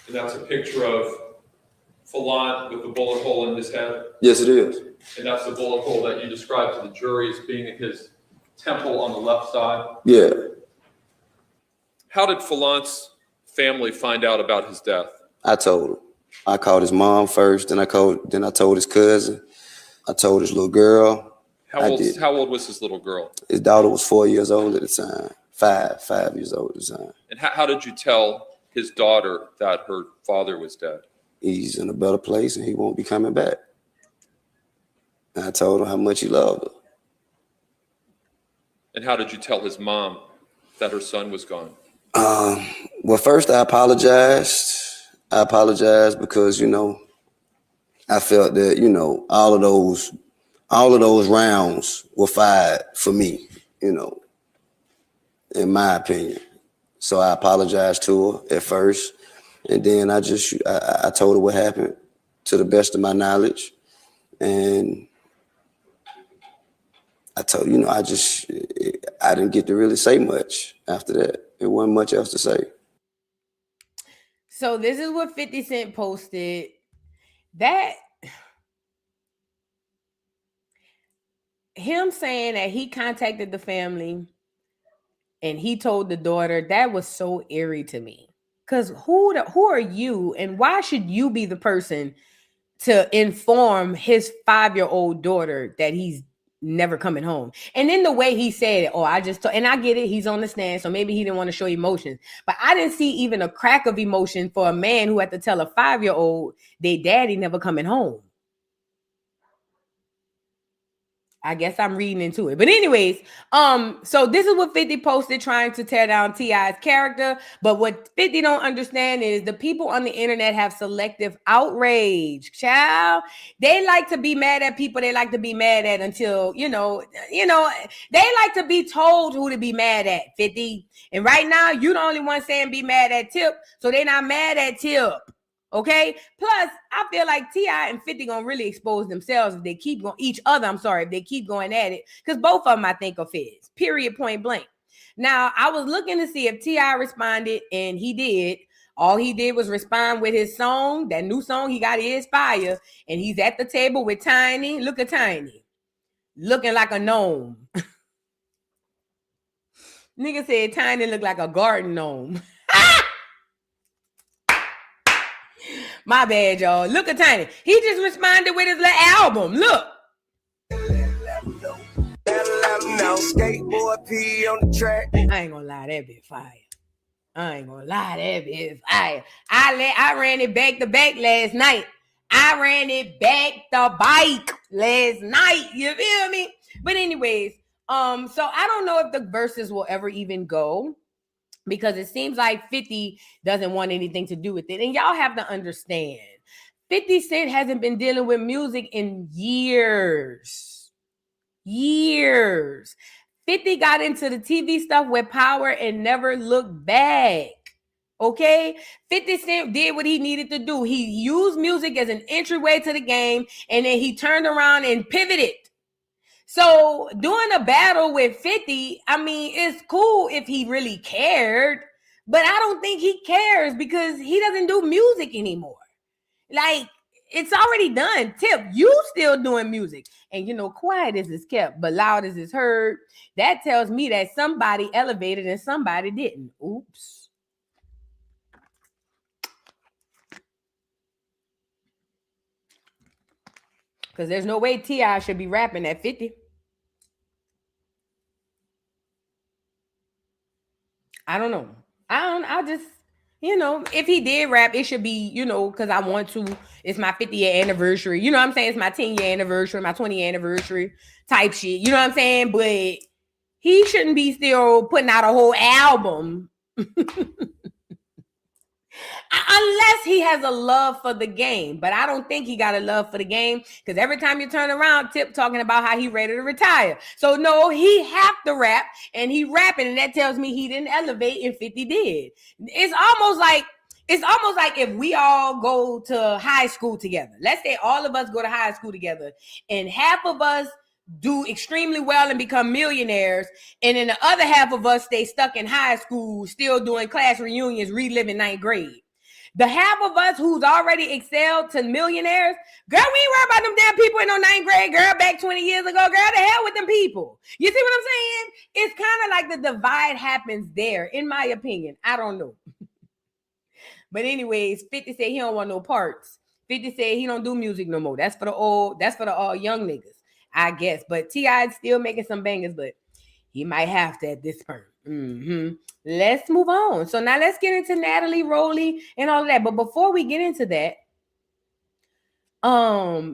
And that's a picture of Philan with the bullet hole in his head? Yes, it is. And that's the bullet hole that you described to the jury as being in his temple on the left side? Yeah. How did Philan's family find out about his death? I told him. I called his mom first, then I told his cousin. I told his little girl. How old was his little girl? His daughter was 4 years old at the time. 5 years old at the time. And how did you tell his daughter that her father was dead? He's in a better place and he won't be coming back. And I told him how much he loved her. And how did you tell his mom that her son was gone? Well, first I apologized. I apologized because, I felt that, all of those rounds were fired for me, in my opinion. So I apologized to her at first. And then I told her what happened to the best of my knowledge. And I told, I didn't get to really say much after that. There wasn't much else to say. So this is what 50 Cent posted. That him saying that he contacted the family and he told the daughter, that was so eerie to me. Because who are you and why should you be the person to inform his 5-year-old daughter that he's never coming home? And then the way he said it, and I get it, he's on the stand, so maybe he didn't want to show emotions. But I didn't see even a crack of emotion for a man who had to tell a 5-year-old their daddy never coming home. I guess I'm reading into it. But anyways, so this is what 50 posted trying to tear down T.I.'s character. But what 50 don't understand is the people on the internet have selective outrage. Child, they like to be mad at people they like to be mad at until, they like to be told who to be mad at, 50. And right now, you the only one saying be mad at Tip. So they not mad at Tip. Okay. Plus, I feel like T.I. and 50 gonna really expose themselves if they keep going if they keep going at it, because both of them I think are feds. Period. Point blank. Now, I was looking to see if T.I. responded, and he did. All he did was respond with his song. That new song he got is fire, and he's at the table with Tiny. Look at Tiny, looking like a gnome. Nigga said Tiny looked like a garden gnome. My bad, y'all. Look at Tiny. He just responded with his little album. Look. Skateboard P on the track. I ain't gonna lie, that bit fire. I ran it back to back last night. I ran it back the bike last night. You feel me? But anyways, so I don't know if the verses will ever even go, because it seems like 50 doesn't want anything to do with it. And y'all have to understand, 50 Cent hasn't been dealing with music in years. 50 got into the TV stuff with Power and never looked back. Okay? 50 Cent did what he needed to do. He used music as an entryway to the game, and then he turned around and pivoted. So doing a battle with 50, I mean, it's cool if he really cared, but I don't think he cares because he doesn't do music anymore. Like, it's already done. Tip, you still doing music. And quiet as is kept, but loud as is heard. That tells me that somebody elevated and somebody didn't. Oops. Because there's no way T.I. should be rapping at 50. I don't know. I just, if he did rap, it should be, because I want to. It's my 50th anniversary. You know what I'm saying? It's my 10-year anniversary, my 20th anniversary type shit. You know what I'm saying? But he shouldn't be still putting out a whole album. Unless he has a love for the game. But I don't think he got a love for the game, because every time you turn around, Tip talking about how he ready to retire. So no, he have to rap, and he rapping, and that tells me he didn't elevate and 50 did. It's almost like if we all go to high school together. Let's say all of us go to high school together, and half of us do extremely well and become millionaires, and then the other half of us stay stuck in high school, still doing class reunions, reliving 9th grade. The half of us who's already excelled to millionaires, girl, we ain't worried about them damn people in no 9th grade, girl, back 20 years ago. Girl, the hell with them people. You see what I'm saying? It's kind of like the divide happens there, in my opinion. I don't know. But anyways, 50 said he don't want no parts. 50 said he don't do music no more. That's for the all young niggas, I guess. But T.I. is still making some bangers, but he might have to at this point. Let's move on. So now let's get into Natalie, Rollie, and all of that. But before we get into that,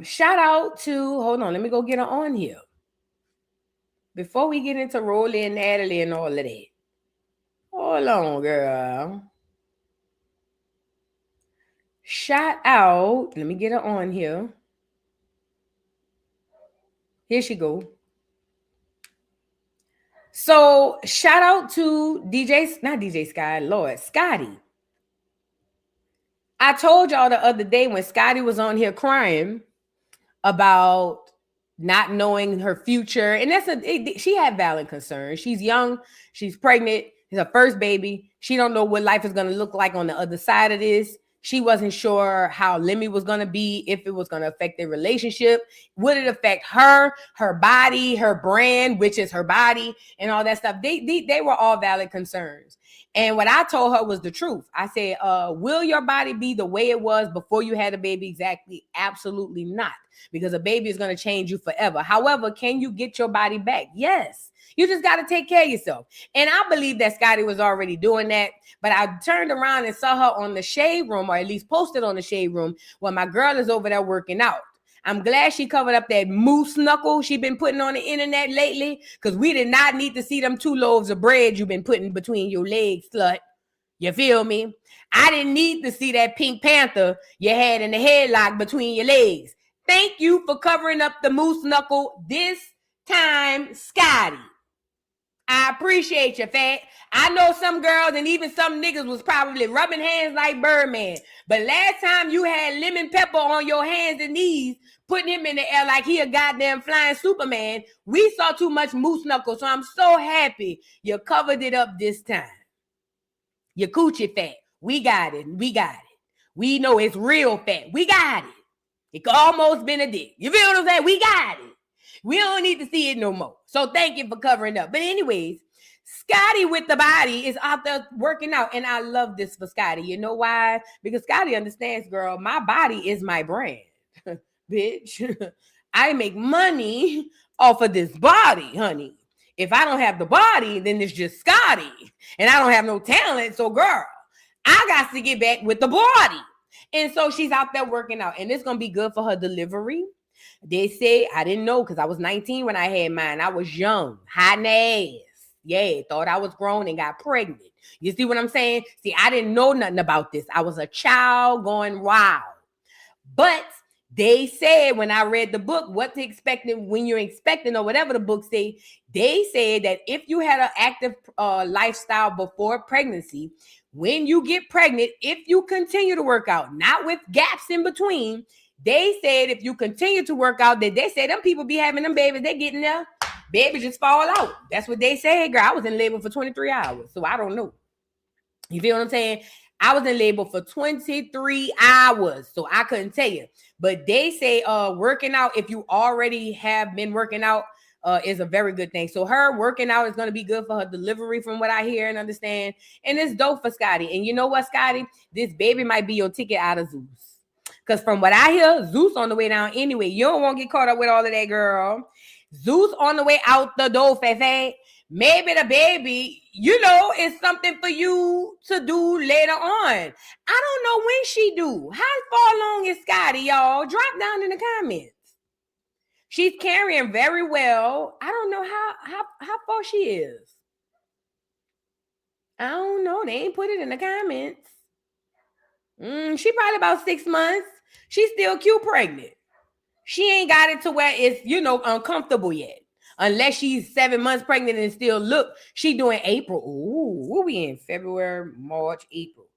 shout out to, hold on, let me go get her on here. Before we get into Rollie and Natalie and all of that. Hold on, girl. Shout out, let me get her on here. Here she go. So shout out to Scotty. I told y'all the other day when Scotty was on here crying about not knowing her future. And she had valid concerns. She's young. She's pregnant. It's her first baby. She don't know what life is going to look like on the other side of this. She wasn't sure how Lemmy was going to be, if it was going to affect their relationship. Would it affect her body, her brand, which is her body, and all that stuff? They were all valid concerns. And what I told her was the truth. I said, will your body be the way it was before you had a baby? Exactly. Absolutely not. Because a baby is going to change you forever. However, can you get your body back? Yes. You just got to take care of yourself. And I believe that Scotty was already doing that. But I turned around and saw her on the Shade Room, or at least posted on the Shade Room, when my girl is over there working out. I'm glad she covered up that moose knuckle she been putting on the internet lately, because we did not need to see them 2 loaves of bread you've been putting between your legs, slut. You feel me? I didn't need to see that Pink Panther you had in the headlock between your legs. Thank you for covering up the moose knuckle this time, Scotty. I appreciate you, fat. I know some girls and even some niggas was probably rubbing hands like Birdman. But last time you had lemon pepper on your hands and knees, putting him in the air like he a goddamn flying Superman, we saw too much moose knuckle. So I'm so happy you covered it up this time. Your coochie fat. We got it. We got it. We know it's real fat. We got it. It could almost been a dick. You feel what I'm saying? We got it. We don't need to see it no more. So thank you for covering up. But anyways, Scotty with the body is out there working out. And I love this for Scotty. You know why? Because Scotty understands, girl, my body is my brand. Bitch, I make money off of this body, honey. If I don't have the body, then it's just Scotty. And I don't have no talent. So, girl, I got to get back with the body. And so she's out there working out. And it's going to be good for her delivery. They say, I didn't know because I was 19 when I had mine. I was young, hot in the ass. Yeah, thought I was grown and got pregnant. You see what I'm saying? See, I didn't know nothing about this. I was a child going wild. But they said when I read the book, what to expect when you're expecting or whatever the book say, they said that if you had an active lifestyle before pregnancy, when you get pregnant, if you continue to work out, not with gaps in between, they said if you continue to work out, that they said them people be having them babies, they getting there, babies just fall out. That's what they said, girl. I was in labor for 23 hours, so I don't know. You feel what I'm saying? I was in labor for 23 hours, so I couldn't tell you. But they say working out, if you already have been working out, is a very good thing. So her working out is going to be good for her delivery from what I hear and understand. And it's dope for Scotty. And you know what, Scotty? This baby might be your ticket out of Zeus. Because from what I hear, Zeus on the way down anyway. You don't want to get caught up with all of that, girl. Zeus on the way out the door, Fefe. Maybe the baby, you know, is something for you to do later on. I don't know when she do. How far along is Scotty, y'all? Drop down in the comments. She's carrying very well. I don't know how far she is. I don't know. They ain't put it in the comments. She probably about 6 months. She's still cute pregnant. She ain't got it to where it's, you know, uncomfortable yet. Unless she's 7 months pregnant and still look. She doing April. Ooh, we'll be in February, March, April.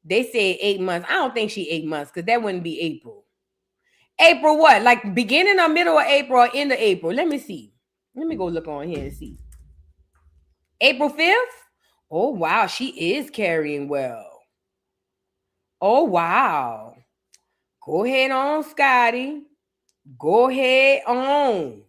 They said 8 months. I don't think she 8 months because that wouldn't be April. April what? Like beginning or middle of April or end of April? Let me see. Let me go look on here and see. April 5th? Oh, wow. She is carrying well. Oh, wow. Go ahead on, Scotty. Go ahead on.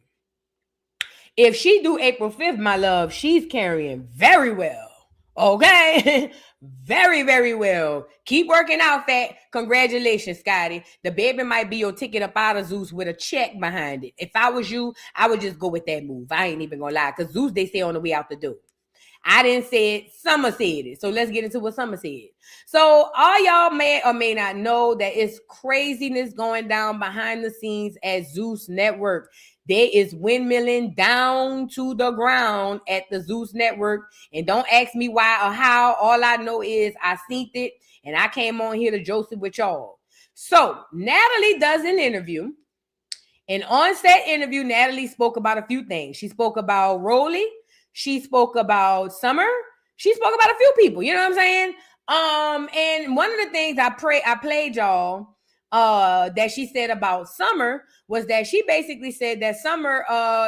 If she do April 5th, my love, she's carrying very well. Okay? Very, very well. Keep working out, fat. Congratulations, Scotty. The baby might be your ticket up out of Zeus with a check behind it. If I was you, I would just go with that move. I ain't even gonna lie. Because Zeus, they say on the way out the door. I didn't say it. Summer said it. So let's get into what Summer said. So all y'all may or may not know that it's craziness going down behind the scenes at Zeus Network. There is windmilling down to the ground at the Zeus Network. And don't ask me why or how. All I know is I seen it and I came on here to Joseph with y'all. So Natalie does an interview. And on set interview, Natalie spoke about a few things. She spoke about Rollie. She spoke about Summer. She spoke about a few people. You know what I'm saying? And one of the things I played y'all that she said about Summer was that she basically said that Summer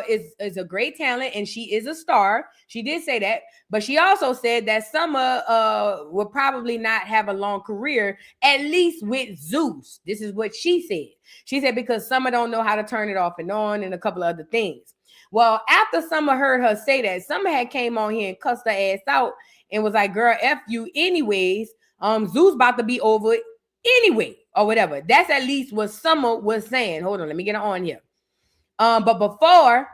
is a great talent and she is a star. She did say that, but she also said that Summer will probably not have a long career, at least with Zeus. This is what she said. She said because Summer don't know how to turn it off and on and a couple of other things. Well, after Summer heard her say that, Summer had came on here and cussed her ass out and was like, girl, F you anyways. Zeus about to be over it anyway, or whatever. That's at least what Summer was saying. Hold on, let me get on here. But before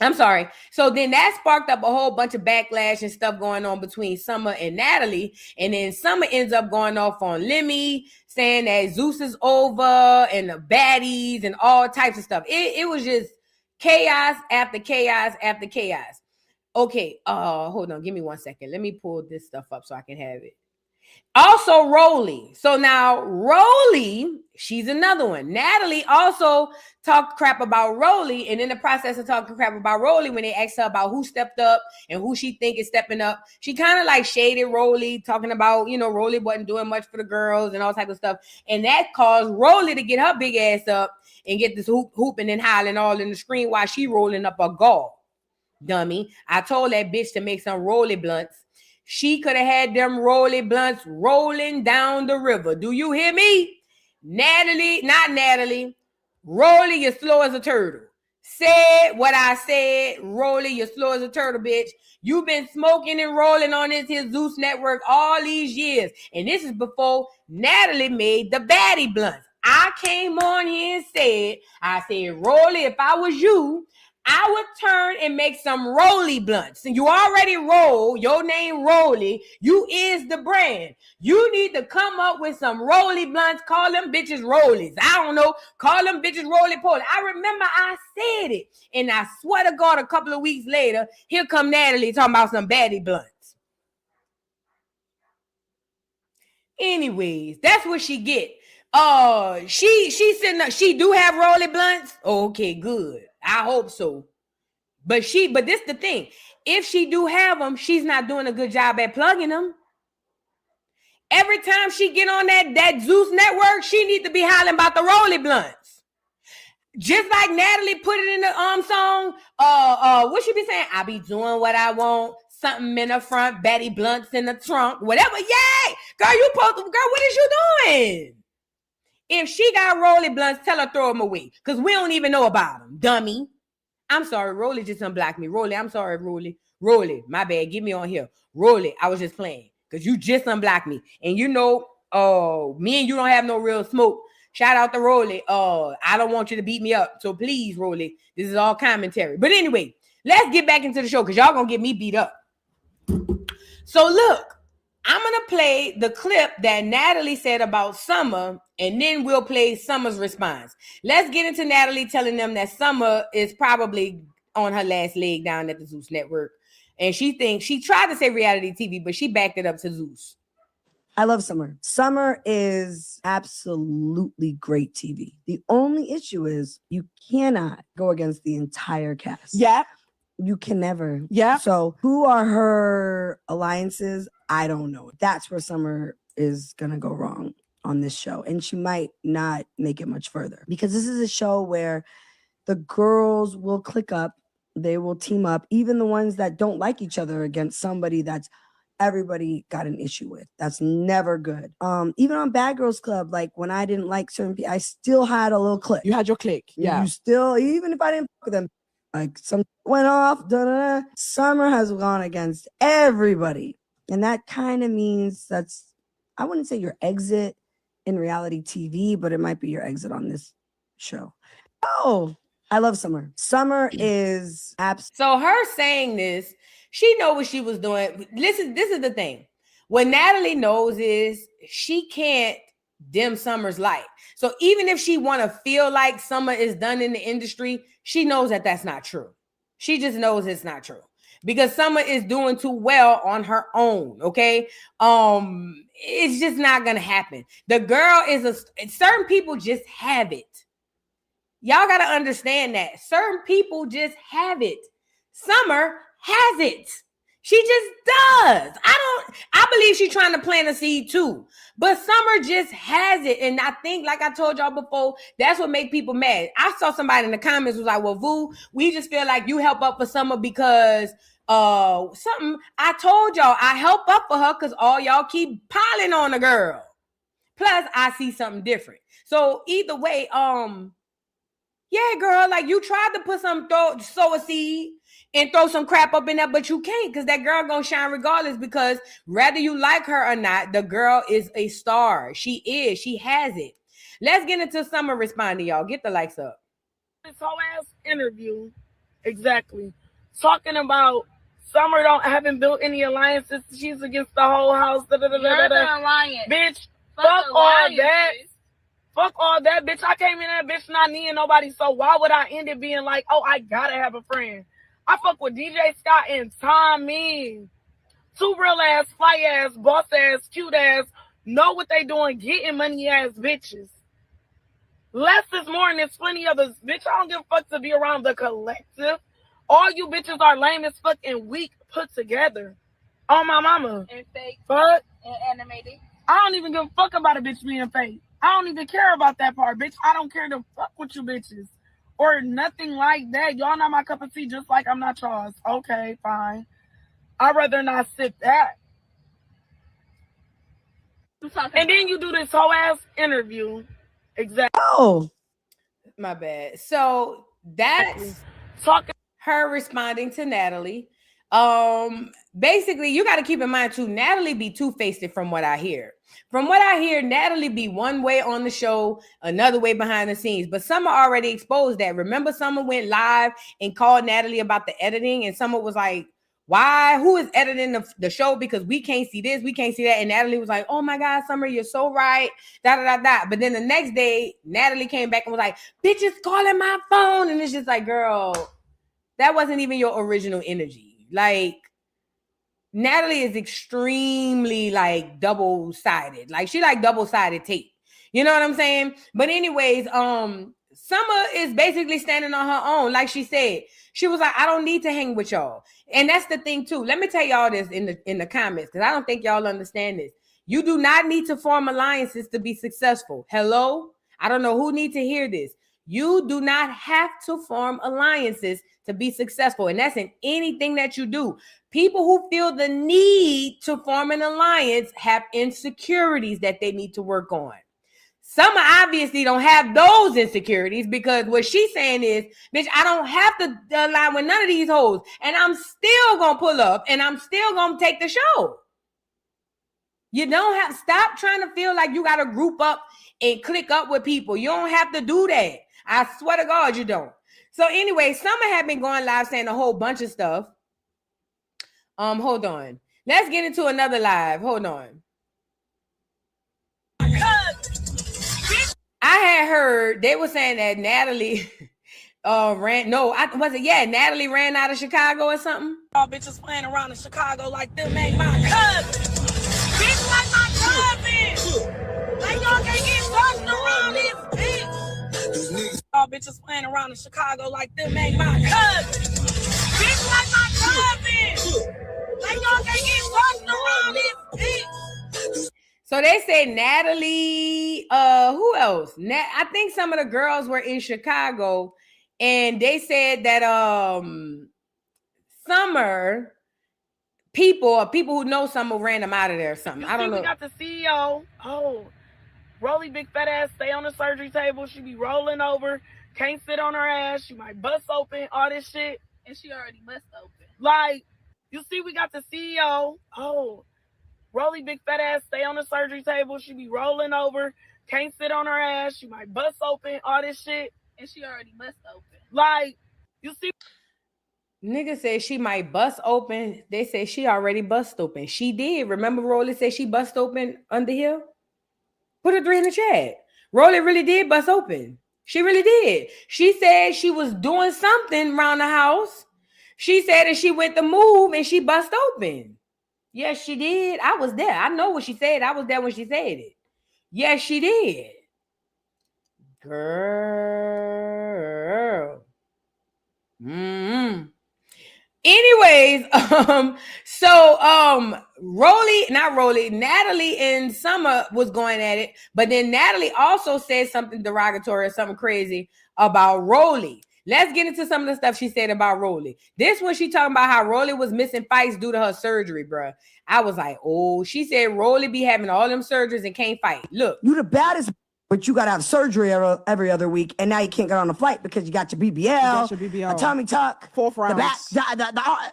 I'm sorry. So then that sparked up a whole bunch of backlash and stuff going on between Summer and Natalie. And then Summer ends up going off on Lemmy, saying that Zeus is over and the baddies and all types of stuff. It was just chaos after chaos after chaos. Okay, hold on. Give me 1 second. Let me pull this stuff up so I can have it. Also, Rollie. So now Rollie, she's another one. Natalie also talked crap about Rollie, and in the process of talking crap about Rollie, when they asked her about who stepped up and who she think is stepping up, she kind of like shaded Rollie, talking about, you know, Rollie wasn't doing much for the girls and all type of stuff. And that caused Rollie to get her big ass up and get this hooping and hollering all in the screen while she rolling up a gall. Dummy. I told that bitch to make some Rollie blunts. She could have had them Rollie blunts rolling down the river. Do you hear me? Natalie, not Natalie. Rollie, you're slow as a turtle. Said what I said. Rollie, you're slow as a turtle, bitch. You've been smoking and rolling on this here Zeus network all these years. And this is before Natalie made the baddie blunts. I came on here and said, Rollie, if I was you, I would turn and make some Rollie blunts. And you already roll, your name Rollie, you is the brand. You need to come up with some Rollie blunts, call them bitches Rollies. I don't know, call them bitches Rollie-Poly. I remember I said it. And I swear to God, a couple of weeks later, here come Natalie talking about some baddie blunts. Anyways, that's what she get. She sitting up, she do have Rollie blunts? Okay, good. I hope so. But this the thing. If she do have them, she's not doing a good job at plugging them. Every time she get on that Zeus network, she need to be hollering about the Rollie blunts. Just like Natalie put it in the song, what she be saying? I be doing what I want, something in the front, Betty blunts in the trunk, whatever. Yay! Girl, what is you doing? If she got Rollie blunts, tell her throw them away. Because we don't even know about them, dummy. I'm sorry, Rollie just unblocked me. Rollie, I'm sorry, Rollie. Rollie, my bad. Get me on here. Rollie, I was just playing. Because you just unblocked me. And you know, me and you don't have no real smoke. Shout out to Rollie. I don't want you to beat me up. So please, Rollie, this is all commentary. But anyway, let's get back into the show because y'all going to get me beat up. So look. I'm going to play the clip that Natalie said about Summer, and then we'll play Summer's response. Let's get into Natalie telling them that Summer is probably on her last leg down at the Zeus network. And she thinks, she tried to say reality TV, but she backed it up to Zeus. I love Summer. Summer is absolutely great TV. The only issue is you cannot go against the entire cast. Yeah. You can never. Yeah. So who are her alliances? I don't know. That's where Summer is going to go wrong on this show. And she might not make it much further because this is a show where the girls will click up. They will team up. Even the ones that don't like each other against somebody that's everybody got an issue with. That's never good. Even on Bad Girls Club, like when I didn't like certain people, I still had a little click. You had your click. Yeah. You still, even if I didn't fuck with them, like some went off. Summer has gone against everybody. And that kind of means I wouldn't say your exit in reality TV, but it might be your exit on this show. Oh, I love Summer. Summer is So her saying this, she know what she was doing. This is the thing. What Natalie knows is she can't dim Summer's light. So even if she want to feel like Summer is done in the industry, she knows that that's not true. She just knows it's not true. Because Summer is doing too well on her own, okay? It's just not gonna happen. The girl is certain people just have it. Y'all gotta understand that. Certain people just have it. Summer has it. She just does. I believe she's trying to plant a seed too. But Summer just has it. And I think, like I told y'all before, that's what make people mad. I saw somebody in the comments was like, well, Vu, we just feel like you help up for Summer because something. I told y'all I help up for her because all y'all keep piling on the girl. Plus, I see something different. So either way, yeah, girl, like you tried to put sow a seed and throw some crap up in there, but you can't because that girl gonna shine regardless because whether you like her or not, the girl is a star. She has it. Let's get into Summer responding, y'all. Get the likes up. This whole ass interview Exactly. Talking about Summer haven't built any alliances. She's against the whole house. You're the alliance. Bitch, fuck all that. Fuck all that, bitch. I came in that bitch not needing nobody, so why would I end it being like, oh, I gotta have a friend? I fuck with DJ Scott and Tommy. Two real ass, fly ass, boss ass, cute ass, know what they doing, getting money ass bitches. Less is more, and there's plenty of us. Bitch, I don't give a fuck to be around the collective. All you bitches are lame as fuck and weak put together. On my mama. And fake. Fuck. And animated. I don't even give a fuck about a bitch being fake. I don't even care about that part, bitch. I don't care to fuck with you bitches. Or nothing like that. Y'all not my cup of tea, just like I'm not y'all's. Okay, fine. I'd rather not sip that. And then you do this whole ass interview. Exactly. Oh, my bad. So that's talking her responding to Natalie. Basically, you got to keep in mind too, Natalie be two-faced from what I hear. From what I hear, Natalie be one way on the show, another way behind the scenes. But Summer already exposed that. Remember, Summer went live and called Natalie about the editing, and Summer was like, why? Who is editing the show? Because we can't see this, we can't see that. And Natalie was like, oh my God, Summer, you're so right. Da da da da. But then the next day, Natalie came back and was like, bitches calling my phone. And it's just like, girl, that wasn't even your original energy. Like, Natalie is extremely like double-sided. Like, she like double-sided tape. You know what I'm saying? But anyways, Summer is basically standing on her own. Like she said, she was like, I don't need to hang with y'all. And that's the thing too. Let me tell y'all this in the comments, because I don't think y'all understand this. You do not need to form alliances to be successful. Hello? I don't know who needs to hear this. You do not have to form alliances to be successful. And that's in anything that you do. People who feel the need to form an alliance have insecurities that they need to work on. Summer obviously don't have those insecurities, because what she's saying is, bitch, I don't have to align with none of these hoes, and I'm still gonna pull up and I'm still gonna take the show. You don't have, stop trying to feel like you gotta group up and click up with people. You don't have to do that. I swear to God, you don't. So anyway, Summer had been going live saying a whole bunch of stuff. Hold on. Let's get into another live. Hold on. I had heard they were saying that Natalie Natalie ran out of Chicago or something. Y'all bitches playing around in Chicago like them ain't my cousin. Bitch like my cousin. Like y'all can't get touched around this bitch. Y'all bitches playing around in Chicago like them ain't my cousin. Bitch like my cousin. Like y'all can't get touched around this bitch. So they said Natalie, who else? I think some of the girls were in Chicago, and they said that Summer people who know Summer ran them out of there or something. I don't know. We got the CEO. Oh, Rollie big fat ass stay on the surgery table. She be rolling over, can't sit on her ass. She might bust open, all this shit. And she already bust open. Like, you see, we got the CEO. Oh, Rollie big fat ass stay on the surgery table. She be rolling over, can't sit on her ass. She might bust open, all this shit. And she already bust open. Like, you see. Nigga said she might bust open. They say she already bust open. She did. Remember Rollie said she bust open under here? Put a 3 in the chat. Rollie really did bust open. She really did. She said she was doing something around the house. She said that she went to move and she bust open. Yes, she did. I was there. I know what she said. I was there when she said it. Yes, she did. Girl. Anyways, Natalie and Summer was going at it, but then Natalie also said something derogatory or something crazy about Rollie. Let's get into some of the stuff she said about Rollie. This one, she talking about how Rollie was missing fights due to her surgery, bruh. I was like, oh, she said Rollie be having all them surgeries and can't fight. Look. You the baddest, but you got to have surgery every other week, and now you can't get on a flight because you got your BBL, a tummy tuck, 4th round, the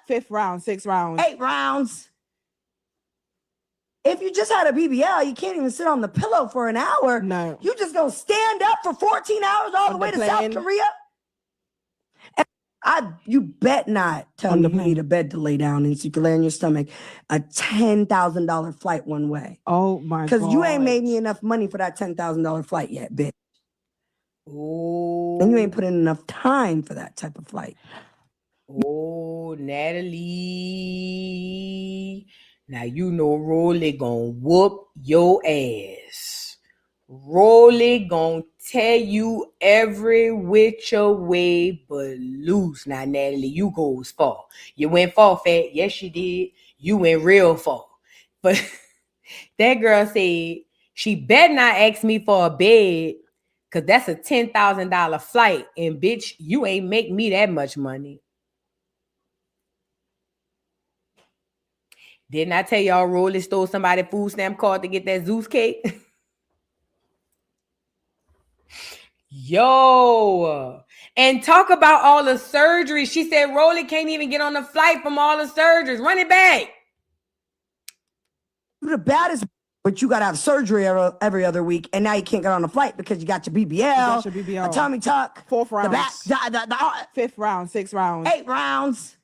5th round, 6th round, 8 rounds. If you just had a BBL, you can't even sit on the pillow for an hour. No. You just gonna stand up for 14 hours all the way to South Korea? You bet not tell me you need a bed to lay down in so you can lay on your stomach. A $10,000 flight one way. Oh my God. Because you ain't made me enough money for that $10,000 flight yet, bitch. Oh. And you ain't put in enough time for that type of flight. Oh, Natalie. Now you know Rollie gonna whoop your ass. Rollie gonna tell you every which way but loose. Now, Natalie, you goes far. You went far, fat. Yes, you did. You went real far. But that girl said she better not ask me for a bed because that's a $10,000 flight. And bitch, you ain't make me that much money. Didn't I tell y'all Rollie stole somebody's food stamp card to get that Zeus cake? Yo. And talk about all the surgeries. She said Rollie can't even get on the flight from all the surgeries. Run it back. You're the baddest, but you got to have surgery every other week. And now you can't get on the flight because you got your BBL, a tummy tuck, 4th round, the back, 5th round, 6th round, 8 rounds.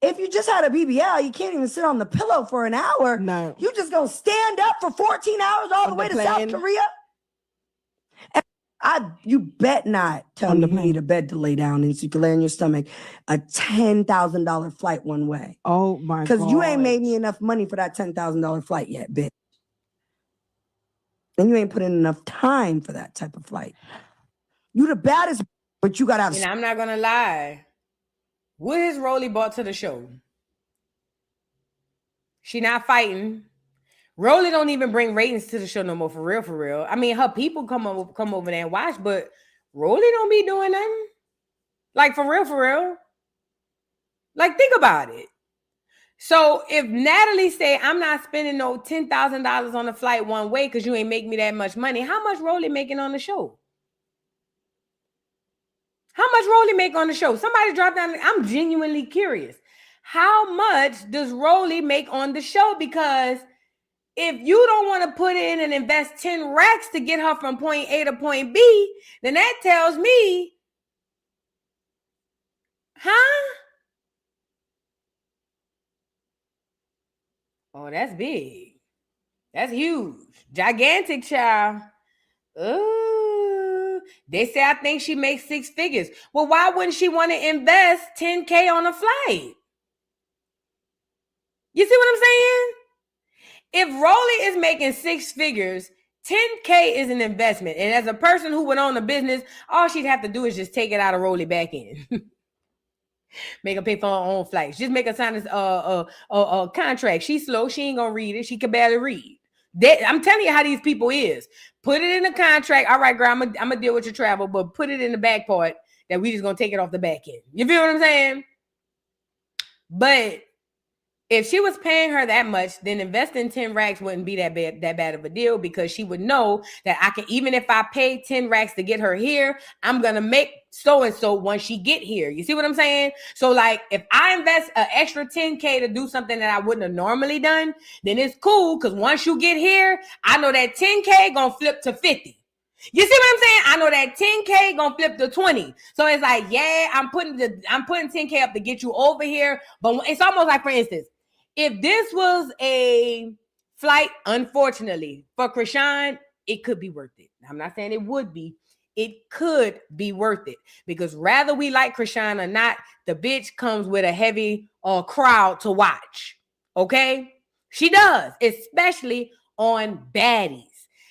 If you just had a BBL, you can't even sit on the pillow for an hour. No. You just gonna stand up for 14 hours all the way to South Korea? You bet not tell me you need a bed to lay down in so you can lay on your stomach. A $10,000 flight one way. Oh my God. Because you ain't made me enough money for that $10,000 flight yet, bitch. And you ain't put in enough time for that type of flight. You the baddest, but you gotta have. And I'm not gonna lie. What has Rollie brought to the show? She not fighting. Rollie don't even bring ratings to the show no more, for real, for real. I mean, her people come over there and watch, but Rollie don't be doing nothing. Like, for real, for real. Like, think about it. So if Natalie say, I'm not spending no $10,000 on a flight one way because you ain't make me that much money, how much Rollie making on the show? How much Rollie make on the show? Somebody drop down. I'm genuinely curious. How much does Rollie make on the show? Because if you don't want to put in and invest 10 racks to get her from point A to point B, then that tells me, huh? Oh, that's big. That's huge. Gigantic, child. Ooh. They say I think she makes 6 figures. Well, why wouldn't she want to invest $10K on a flight? You see what I'm saying? If Rollie is making 6 figures, $10K is an investment. And as a person who would own a business, all she'd have to do is just take it out of Rollie back in. Make her pay for her own flights. Just make her sign a contract. She's slow. She ain't going to read it. She can barely read. I'm telling you how these people is. Put it in the contract. All right, girl, I'm going to deal with your travel, but put it in the back part that we just going to take it off the back end. You feel what I'm saying? But if she was paying her that much, then investing 10 racks wouldn't be that bad of a deal, because she would know that I can, even if I pay 10 racks to get her here, I'm going to make so-and-so once she get here. You see what I'm saying? So like if I invest an extra 10K to do something that I wouldn't have normally done, then it's cool, because once you get here, I know that 10K going to flip to 50. You see what I'm saying? I know that 10K gonna flip to 20. So it's like, yeah, I'm putting 10K up to get you over here. But it's almost like, for instance, if this was a flight, unfortunately, for Krishan, it could be worth it. I'm not saying it would be. It could be worth it, because rather we like Krishan or not, the bitch comes with a heavy crowd to watch. Okay? She does, especially on baddies.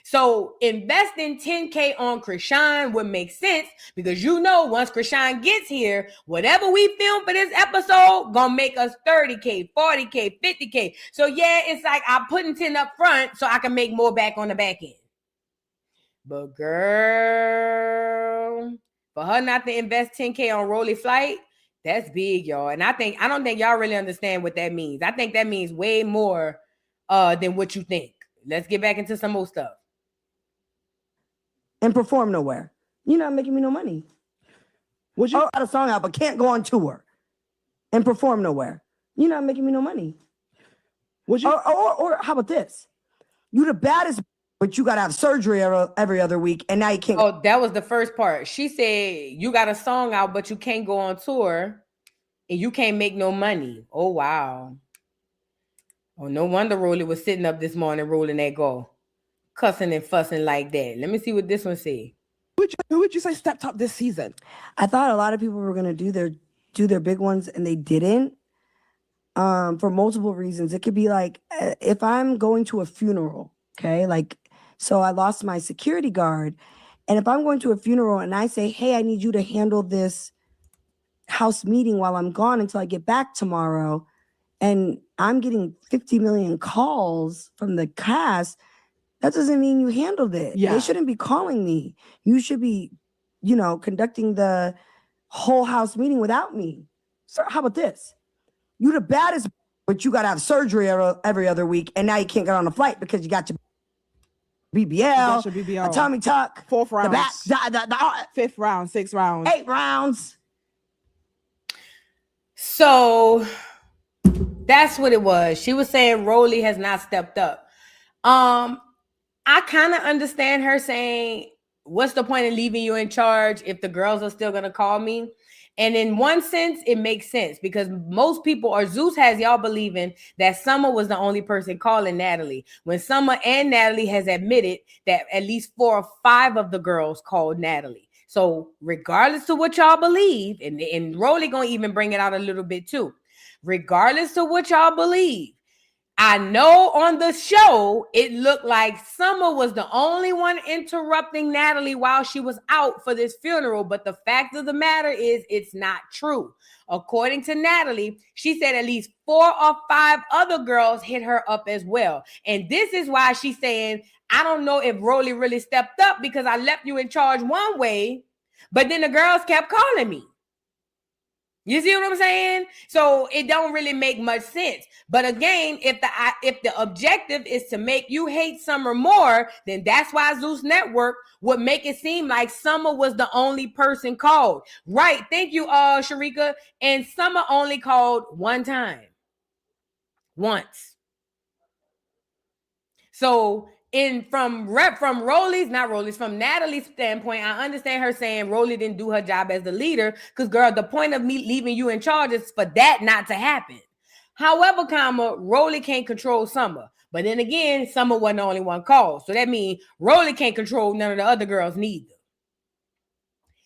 So investing 10K on Krishan would make sense, because you know once Krishan gets here, whatever we film for this episode gonna make us 30K, 40K, 50K. So yeah, it's like I'm putting 10 up front so I can make more back on the back end. But girl, for her not to invest 10K on Rollie flight, that's big, y'all. And I don't think y'all really understand what that means. I think that means way more than what you think. Let's get back into some more stuff. And perform nowhere. You're not making me no money. Would you got a song out but can't go on tour and perform nowhere? You're not making me no money. Would you? Or how about this? You the baddest, but you got to have surgery every other week, and now you can't. Oh, that was the first part. She said you got a song out, but you can't go on tour, and you can't make no money. Oh, wow. Oh, no wonder Rollie was sitting up this morning rolling that goal, cussing and fussing like that. Let me see what this one say. Who would you say stepped up this season? I thought a lot of people were going to do their big ones, and they didn't. For multiple reasons. It could be like if I'm going to a funeral, okay? Like, so I lost my security guard, and if I'm going to a funeral and I say, hey, I need you to handle this house meeting while I'm gone until I get back tomorrow, and I'm getting 50 million calls from the cast, that doesn't mean you handled it. Yeah. They shouldn't be calling me. You should be, conducting the whole house meeting without me. So how about this? You the baddest, but you got to have surgery every other week, and now you can't get on a flight because you got your BBL, a tummy tuck, 4th round, the back, 5th round, 6th round, 8 rounds. So that's what it was. She was saying Rollie has not stepped up. I kind of understand her saying, what's the point of leaving you in charge if the girls are still going to call me? And in one sense, it makes sense because most people, or Zeus has y'all believing that Summer was the only person calling Natalie, when Summer and Natalie has admitted that at least 4 or 5 of the girls called Natalie. So regardless of what y'all believe, and Rollie gonna even bring it out a little bit too, regardless of what y'all believe, I know on the show, it looked like Summer was the only one interrupting Natalie while she was out for this funeral. But the fact of the matter is, it's not true. According to Natalie, she said at least 4 or 5 other girls hit her up as well. And this is why she's saying, I don't know if Rollie really stepped up because I left you in charge one way, but then the girls kept calling me. You see what I'm saying? So it don't really make much sense. But again, if the objective is to make you hate Summer more, then that's why Zeus Network would make it seem like Summer was the only person called. Right. Thank you, Sharika. And Summer only called one time. Once. So from Natalie's standpoint, I understand her saying Rollie didn't do her job as the leader because, girl, the point of me leaving you in charge is for that not to happen. However, Rollie can't control Summer. But then again, Summer wasn't the only one called. So that means Rollie can't control none of the other girls neither.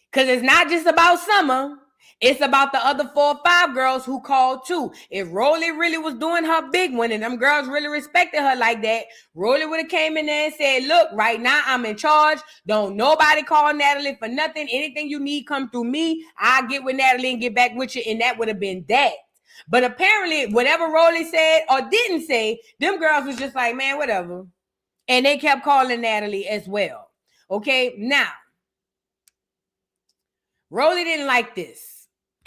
Because it's not just about Summer. It's about the other 4 or 5 girls who called too. If Rollie really was doing her big one and them girls really respected her like that, Rollie would have came in there and said, look, right now I'm in charge. Don't nobody call Natalie for nothing. Anything you need, come through me. I'll get with Natalie and get back with you. And that would have been that. But apparently, whatever Rollie said or didn't say, them girls was just like, man, whatever. And they kept calling Natalie as well. Okay, now, Rollie didn't like this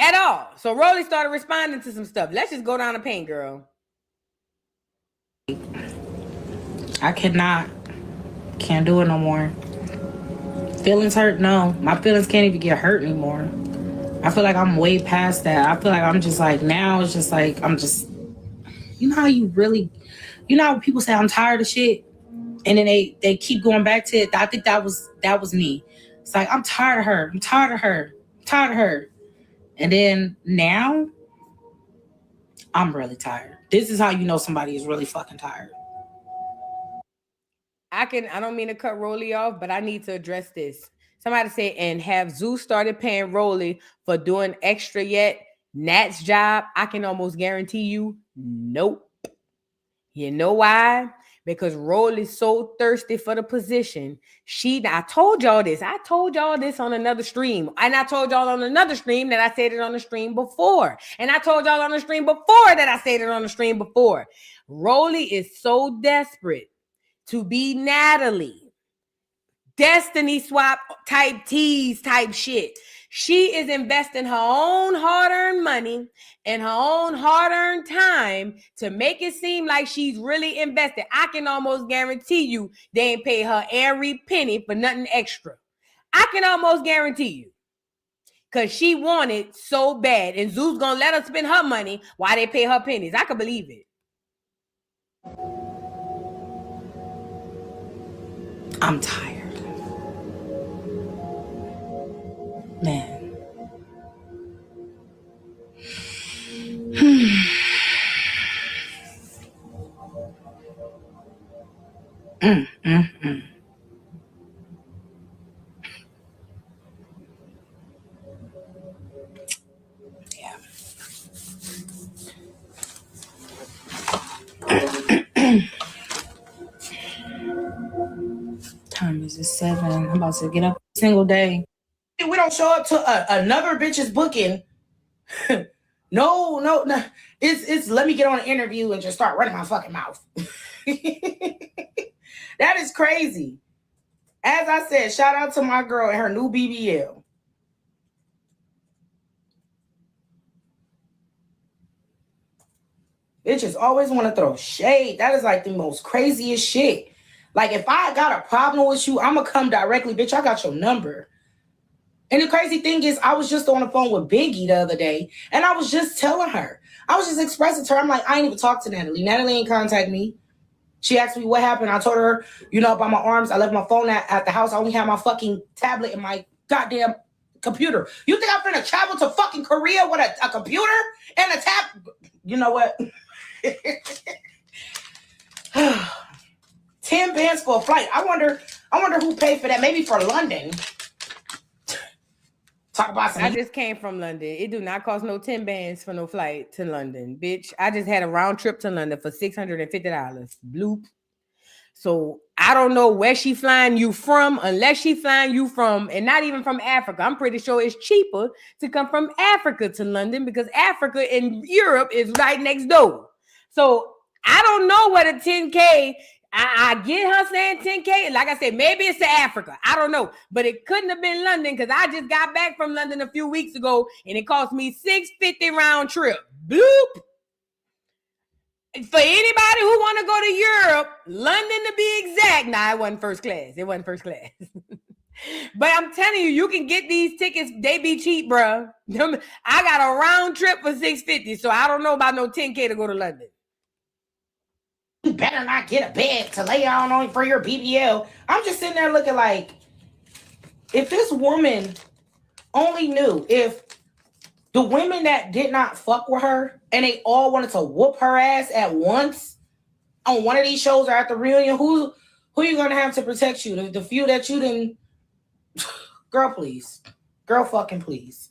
at all. So Rollie started responding to some stuff. Let's just go down the paint, girl. I can't do it no more. Feelings hurt? No. My feelings can't even get hurt anymore. I feel like I'm way past that. I feel like I'm just like, now it's just like, you know how people say I'm tired of shit? And then they keep going back to it. I think that was me. It's like, I'm tired of her. I'm tired of her. I'm tired of her. And then now, I'm really tired. This is how you know somebody is really fucking tired. I don't mean to cut Rollie off, but I need to address this. Somebody said, and have Zeus started paying Rollie for doing extra yet? Nat's job, I can almost guarantee you, nope. You know why? Because Rollie's so thirsty for the position. I told y'all this. I told y'all this on another stream. And I told y'all on another stream that I said it on the stream before. And I told y'all on the stream before that I said it on the stream before. Rollie is so desperate to be Natalie. Destiny swap type tease type shit. She is investing her own hard-earned money and her own hard-earned time to make it seem like she's really invested. I can almost guarantee you they ain't pay her every penny for nothing extra. I can almost guarantee you. Because she wanted so bad. And Zeus gonna let her spend her money while they pay her pennies. I can believe it. I'm tired. Man. Yeah. Time is it 7? I'm about to get up a single day. We don't show up to another bitch's booking. No. It's let me get on an interview and just start running my fucking mouth. That is crazy. As I said, shout out to my girl and her new BBL. Bitches always want to throw shade. That is like the most craziest shit. Like, if I got a problem with you, I'm going to come directly. Bitch, I got your number. And the crazy thing is, I was just on the phone with Biggie the other day, and I was just telling her. I was just expressing to her. I'm like, I ain't even talked to Natalie. Natalie ain't contact me. She asked me what happened. I told her, about my arms. I left my phone at the house. I only had my fucking tablet and my goddamn computer. You think I'm finna travel to fucking Korea with a computer and a tab? You know what? 10 bands for a flight. I wonder who paid for that. Maybe for London. Talk about some. I just came from London. It do not cost no 10 bands for no flight to London, bitch. I just had a round trip to London for $650. Bloop. So I don't know where she flying you from, unless she flying you from, and not even from Africa. I'm pretty sure it's cheaper to come from Africa to London because Africa and Europe is right next door. So I don't know what a 10K. I get her saying 10K. Like I said, maybe it's to Africa. I don't know. But it couldn't have been London because I just got back from London a few weeks ago and it cost me $650 round trip. Bloop. For anybody who want to go to Europe, London to be exact. Nah, it wasn't first class. But I'm telling you, you can get these tickets. They be cheap, bro. I got a round trip for $650. So I don't know about no 10K to go to London. You better not get a bed to lay on for your BBL. I'm just sitting there looking like, if this woman only knew, if the women that did not fuck with her and they all wanted to whoop her ass at once on one of these shows or at the reunion, who you gonna have to protect you? The few that you didn't. Girl, please. Girl, fucking please.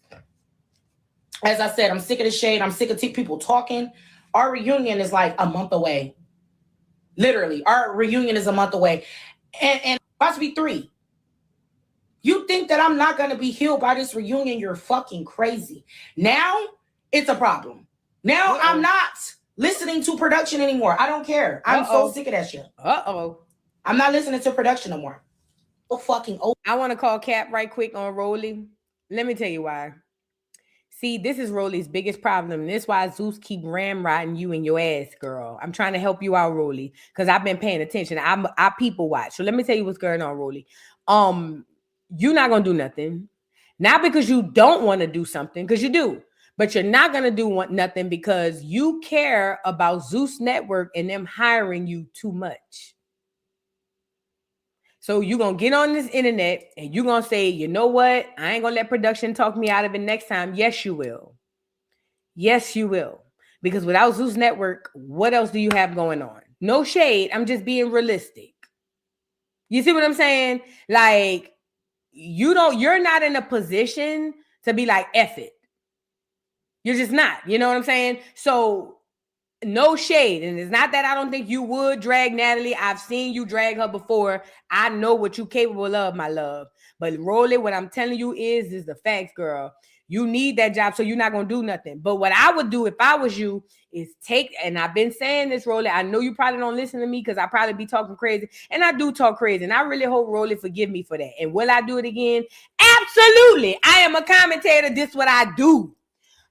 As I said, I'm sick of the shade. I'm sick of people talking. Our reunion is like a month away. Literally, our reunion is a month away. And about to be 3. You think that I'm not going to be healed by this reunion? You're fucking crazy. Now, it's a problem. Now, I'm not listening to production anymore. I don't care. I'm so sick of that shit. I'm not listening to production no more. So fucking old. I want to call Cap right quick on Rollie. Let me tell you why. See, this is Rollie's biggest problem. This is why Zeus keep ramrodding you in your ass, girl. I'm trying to help you out, Rollie, because I've been paying attention. I people watch. So let me tell you what's going on, Rollie. You're not going to do nothing. Not because you don't want to do something, because you do. But you're not going to do nothing because you care about Zeus Network and them hiring you too much. So you're going to get on this internet and you're going to say, you know what? I ain't going to let production talk me out of it next time. Yes, you will. Yes, you will. Because without Zeus Network, what else do you have going on? No shade. I'm just being realistic. You see what I'm saying? Like, you're not in a position to be like, F it. You're just not. You know what I'm saying? So no shade. And it's not that I don't think you would drag Natalie. I've seen you drag her before. I know what you're capable of, my love. But Rollie, what I'm telling you is the facts, girl. You need that job, so you're not going to do nothing. But what I would do if I was you is and I've been saying this, Rollie. I know you probably don't listen to me because I probably be talking crazy. And I do talk crazy. And I really hope Rollie forgive me for that. And will I do it again? Absolutely. I am a commentator. This is what I do.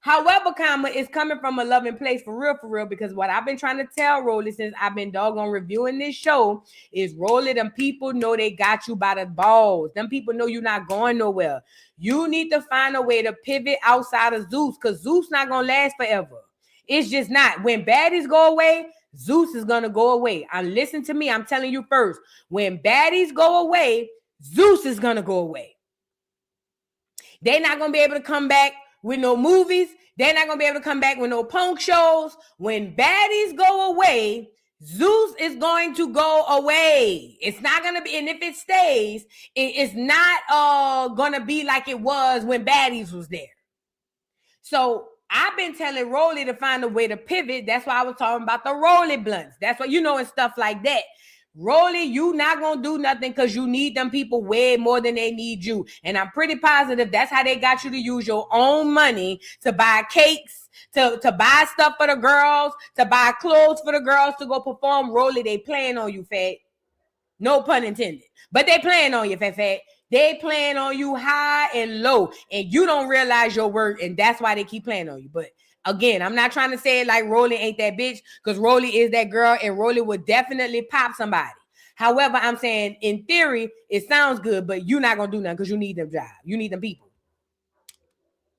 However, it's coming from a loving place for real, because what I've been trying to tell Rollie since I've been doggone reviewing this show is, Rollie, them people know they got you by the balls. Them people know you're not going nowhere. You need to find a way to pivot outside of Zeus, because Zeus not going to last forever. It's just not. When baddies go away, Zeus is gonna go away. Listen to me. I'm telling you first. When baddies go away, Zeus is gonna go away. They're not gonna be able to come back with no movies. They're not gonna be able to come back with no punk shows. When baddies go away, Zeus is going to go away. It's not gonna be, and if it stays, it's not gonna be like it was when baddies was there. So I've been telling Rollie to find a way to pivot. That's why I was talking about the Rollie blunts. That's what, and stuff like that. Rollie, you not gonna do nothing because you need them people way more than they need you. And I'm pretty positive that's how they got you to use your own money to buy cakes, to buy stuff for the girls, to buy clothes for the girls to go perform. Rollie, they playing on you, fat. No pun intended. But they playing on you, fat. They playing on you high and low, and you don't realize your worth, and that's why they keep playing on you. But again, I'm not trying to say it like Rollie ain't that bitch, because Rollie is that girl, and Rollie would definitely pop somebody. However, I'm saying in theory, it sounds good, but you're not gonna do nothing because you need them job. You need them people.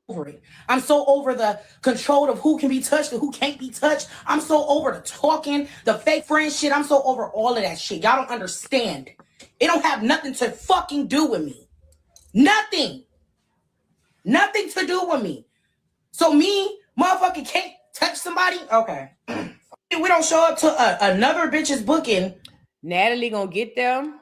Over it. I'm so over the control of who can be touched and who can't be touched. I'm so over the talking, the fake friend shit. I'm so over all of that shit. Y'all don't understand. It don't have nothing to fucking do with me. Nothing. Nothing to do with me. So me, motherfucking can't touch somebody? Okay. We don't show up to another bitch's booking. Natalie gonna get them,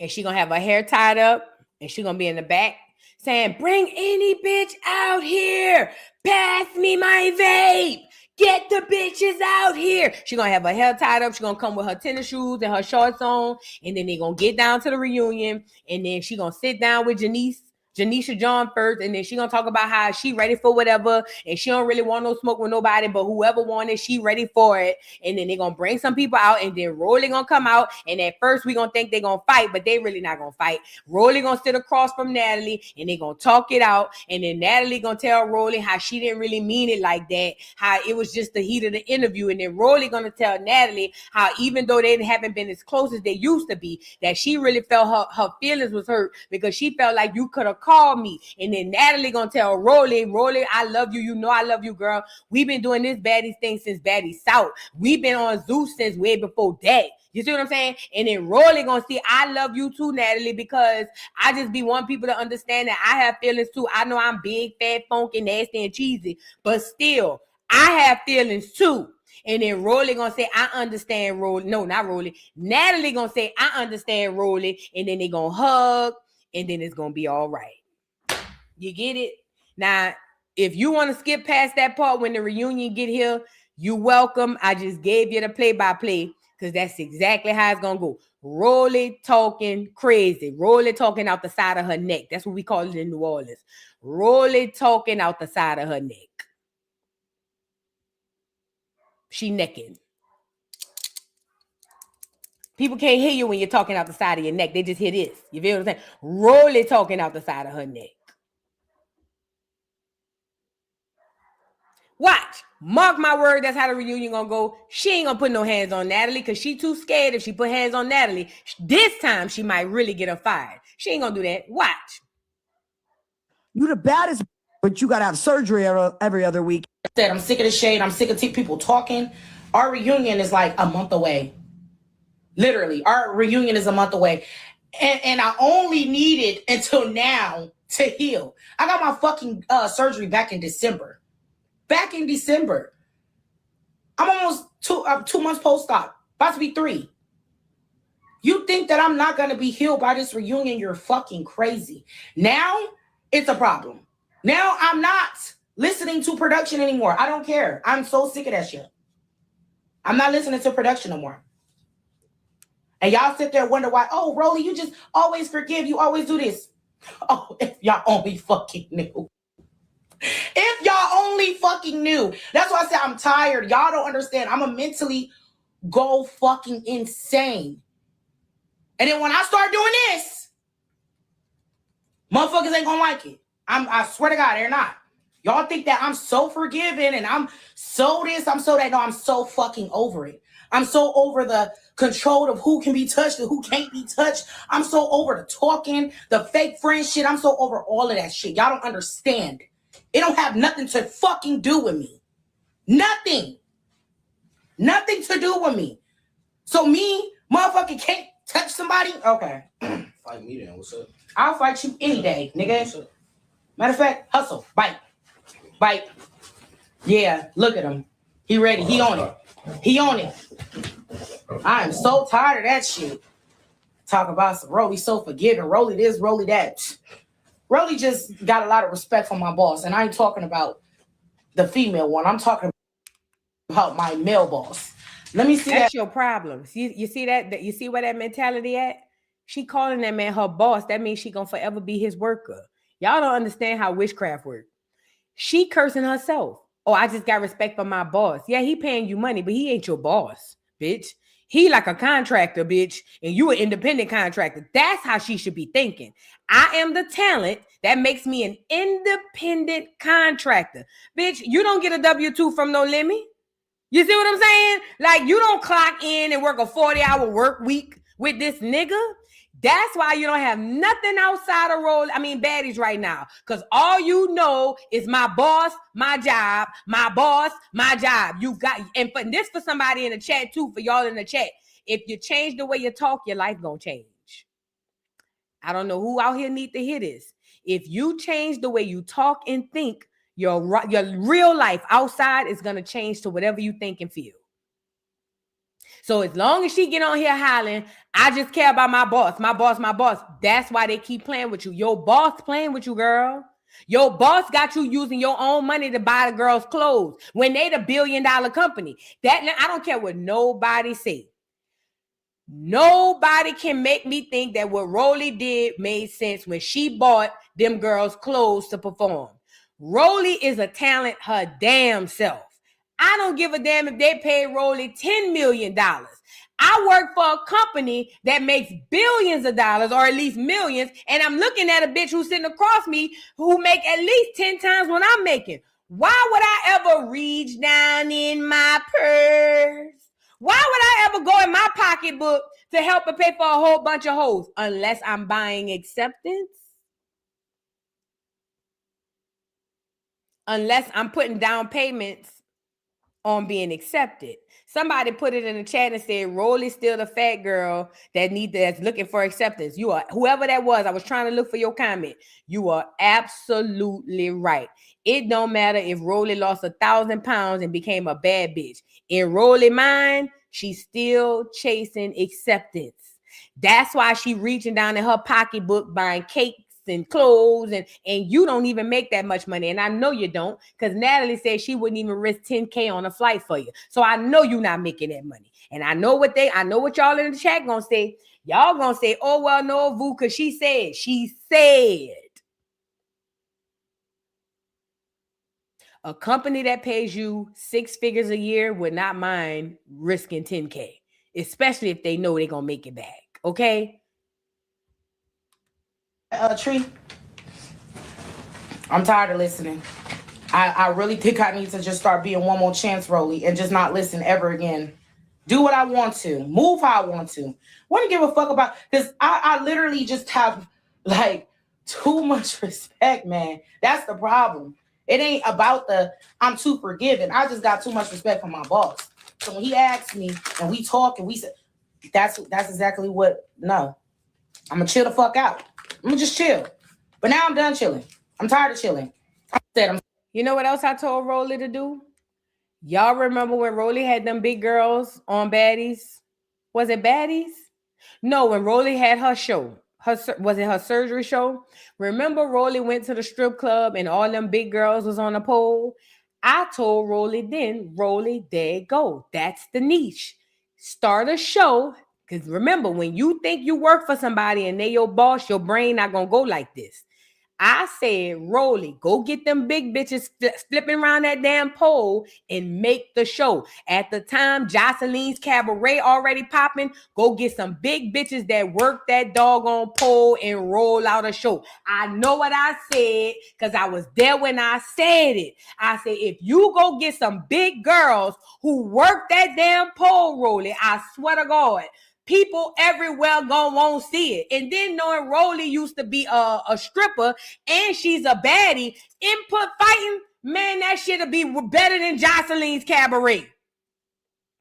and she gonna have her hair tied up, and she gonna be in the back saying, bring any bitch out here. Pass me my vape. Get the bitches out here. She gonna have her hair tied up. She gonna come with her tennis shoes and her shorts on. And then they gonna get down to the reunion. And then she gonna sit down with Janisha John first, and then she gonna talk about how she ready for whatever, and she don't really want no smoke with nobody, but whoever wanted, she ready for it. And then they gonna bring some people out, and then Rollie gonna come out, and at first we gonna think they gonna fight, but they really not gonna fight. Rollie gonna sit across from Natalie, and they gonna talk it out, and then Natalie gonna tell Rollie how she didn't really mean it like that, how it was just the heat of the interview, and then Rollie gonna tell Natalie how even though they haven't been as close as they used to be, that she really felt her feelings was hurt because she felt like you could have called me. And then Natalie gonna tell Rollie, I love you. You know I love you, girl. We've been doing this baddies thing since Baddies South. We've been on Zeus since way before that. You see what I'm saying? And then Rollie gonna see, I love you too, Natalie, because I just be wanting people to understand that I have feelings too. I know I'm big, fat, funky, nasty, and cheesy, but still, I have feelings too. And then Rollie gonna say, I understand Rollie. No, not Rollie. Natalie gonna say, I understand Rollie. And then they gonna hug, and then it's gonna be all right. You get it? Now, if you want to skip past that part when the reunion get here, you welcome. I just gave you the play-by-play because that's exactly how it's going to go. Rollie talking crazy. Rollie talking out the side of her neck. That's what we call it in New Orleans. Rollie talking out the side of her neck. She necking. People can't hear you when you're talking out the side of your neck. They just hear this. You feel what I'm saying? Rollie talking out the side of her neck. Watch. Mark my word, that's how the reunion gonna go. She ain't gonna put no hands on Natalie because she too scared. If she put hands on Natalie, this time she might really get her fired. She ain't gonna do that. Watch. You the baddest, but you gotta have surgery every other week. I said, I'm sick of the shade. I'm sick of people talking. Our reunion is like a month away. Literally, our reunion is a month away. And I only needed until now to heal. I got my fucking surgery back in December. Back in December. I'm almost 2 months post-op. About to be 3. You think that I'm not going to be healed by this reunion? You're fucking crazy. Now, it's a problem. Now, I'm not listening to production anymore. I don't care. I'm so sick of that shit. I'm not listening to production no more. And y'all sit there and wonder why, oh, Rollie, you just always forgive. You always do this. Oh, if y'all only fucking knew. If y'all only fucking knew. That's why I said I'm tired. Y'all don't understand. I'm a mentally go fucking insane. And then when I start doing this, motherfuckers ain't gonna like it. I swear to God, they're not. Y'all think that I'm so forgiving and I'm so this, I'm so that. No, I'm so fucking over it. I'm so over the control of who can be touched and who can't be touched. I'm so over the talking, the fake friend shit. I'm so over all of that shit. Y'all don't understand. It don't have nothing to fucking do with me. Nothing. Nothing to do with me. So me, motherfucker, can't touch somebody? Okay. Fight me then. What's up? I'll fight you any day, nigga. Matter of fact, hustle. Bite. Bite. Yeah, look at him. He ready. He on it. He on it. I am so tired of that shit. Talk about some Rollie so forgiving. Rollie this, Rollie that. Rollie just got a lot of respect from my boss. And I ain't talking about the female one. I'm talking about my male boss. Let me see. That's your problem. You see that? You see where that mentality at? She calling that man her boss. That means she gonna forever be his worker. Y'all don't understand how witchcraft works. She cursing herself. Oh, I just got respect for my boss. Yeah, he paying you money, but he ain't your boss, bitch. He like a contractor, bitch, and you an independent contractor. That's how she should be thinking. I am the talent that makes me an independent contractor. Bitch, you don't get a W-2 from no Lemmy. You see what I'm saying? Like, you don't clock in and work a 40-hour work week with this nigga. That's why you don't have nothing outside of baddies right now. Because all you know is my boss, my job, my boss, my job. You got, and for this for somebody in the chat too, for y'all in the chat. If you change the way you talk, your life gonna change. I don't know who out here need to hear this. If you change the way you talk and think, your real life outside is gonna change to whatever you think and feel. So as long as she get on here hollering, I just care about my boss, my boss, my boss. That's why they keep playing with you. Your boss playing with you, girl. Your boss got you using your own money to buy the girl's clothes when they the $1 billion company. That I don't care what nobody say. Nobody can make me think that what Rollie did made sense when she bought them girls' clothes to perform. Rollie is a talent her damn self. I don't give a damn if they pay Rollie $10 million. I work for a company that makes billions of dollars, or at least millions, and I'm looking at a bitch who's sitting across me who make at least 10 times what I'm making. Why would I ever reach down in my purse? Why would I ever go in my pocketbook to help her pay for a whole bunch of hoes? Unless I'm buying acceptance. Unless I'm putting down payments on being accepted. Somebody put it in the chat and said, Rollie's still the fat girl that's looking for acceptance. You are, whoever that was, I was trying to look for your comment. You are absolutely right. It don't matter if Rollie lost 1,000 pounds and became a bad bitch. In Rollie mind, she's still chasing acceptance. That's why she reaching down in her pocketbook buying cakes and clothes, and you don't even make that much money. And I know you don't, because Natalie said she wouldn't even risk $10K on a flight for you. So I know you're not making that money. And I know what y'all in the chat gonna say. Y'all gonna say, oh, well, no, Vu, because she said. A company that pays you 6 figures a year would not mind risking 10K, especially if they know they're gonna make it back. Okay? Tree, I'm tired of listening. I really think I need to just start being one more chance, Rollie, and just not listen ever again. Do what I want to. Move how I want to. Wouldn't give a fuck about, because I literally just have like too much respect, man. That's the problem. It ain't about I'm too forgiving. I just got too much respect for my boss. So when he asks me and we talk and we say, that's exactly what, no. I'm gonna chill the fuck out. I'm gonna just chill. But now I'm done chilling. I'm tired of chilling. You know what else I told Rollie to do? Y'all remember when Rollie had them big girls on Baddies? Was it Baddies? No, when Rollie had her show. Was it her surgery show? Remember Rollie went to the strip club and all them big girls was on the pole? I told Rollie then, Rollie, there you go. That's the niche. Start a show. Because remember, when you think you work for somebody and they your boss, your brain not going to go like this. I said, Rollie, go get them big bitches flipping around that damn pole and make the show. At the time, Joceline's Cabaret already popping. Go get some big bitches that work that doggone pole and roll out a show. I know what I said because I was there when I said it. I said, if you go get some big girls who work that damn pole, Rollie, I swear to God, people everywhere gonna won't see it. And then knowing Rollie used to be a stripper and she's a baddie, input fighting, man, that shit'll be better than Joceline's Cabaret.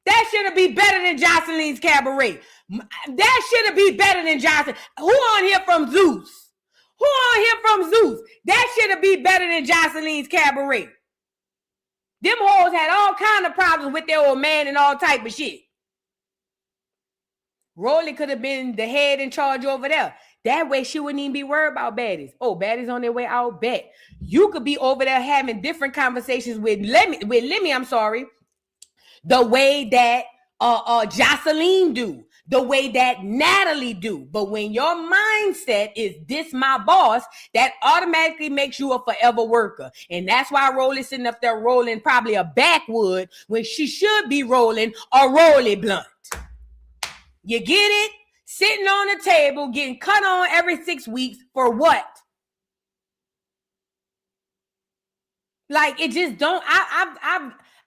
That should be better than Jocelyn's Cabaret. That should be better than Jocelyn. Who on here from Zeus? Who on here from Zeus? That should be better than Jocelyn's Cabaret. Them hoes had all kind of problems with their old man and all type of shit. Rollie could have been the head in charge over there. That way she wouldn't even be worried about baddies. Oh, baddies on their way out, bet. You could be over there having different conversations with Lemmy, I'm sorry. The way that Jocelyn do. The way that Natalie do. But when your mindset is this my boss, that automatically makes you a forever worker. And that's why Rollie sitting up there rolling probably a backwood when she should be rolling a Rollie blunt. You get it? Sitting on the table, getting cut on every 6 weeks for what? Like, it just don't,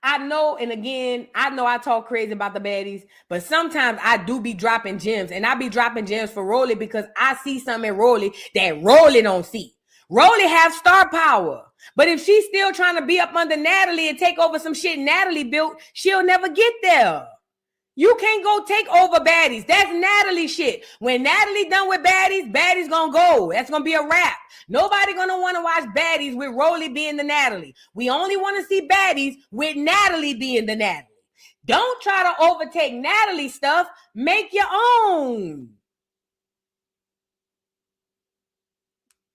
I know, and again, I know I talk crazy about the baddies, but sometimes I do be dropping gems, and I be dropping gems for Rollie because I see something in Rollie that Rollie don't see. Rollie have star power, but if she's still trying to be up under Natalie and take over some shit Natalie built, she'll never get there. You can't go take over baddies. That's Natalie shit. When Natalie done with baddies, baddies gonna go. That's gonna be a wrap. Nobody gonna want to watch baddies with Rollie being the Natalie. We only want to see baddies with Natalie being the Natalie. Don't try to overtake Natalie stuff. Make your own.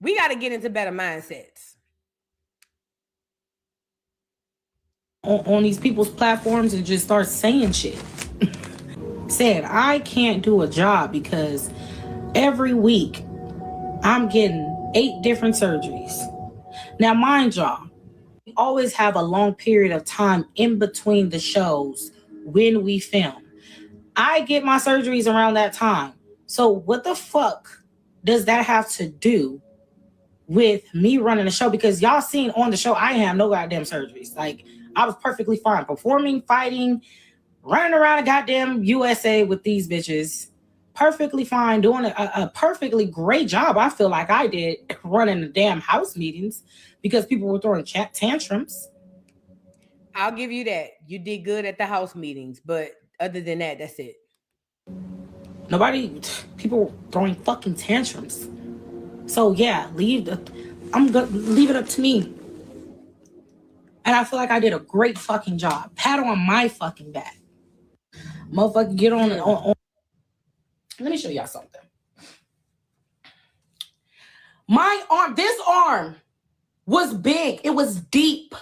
We got to get into better mindsets. On these people's platforms and just start saying shit. Said, I can't do a job because every week I'm getting 8 different surgeries. Now, mind y'all, we always have a long period of time in between the shows when we film. I get my surgeries around that time. So what the fuck does that have to do with me running the show? Because y'all seen on the show, I have no goddamn surgeries. Like, I was perfectly fine performing, fighting, running around a goddamn USA with these bitches. Perfectly fine, doing a perfectly great job. I feel like I did running the damn house meetings because people were throwing tantrums. I'll give you that. You did good at the house meetings, but other than that, that's it. People throwing fucking tantrums. So yeah, I'm gonna leave it up to me. And I feel like I did a great fucking job. Pat on my fucking back. Motherfucker, get on. Let me show y'all something. My arm, this arm was big. It was deep.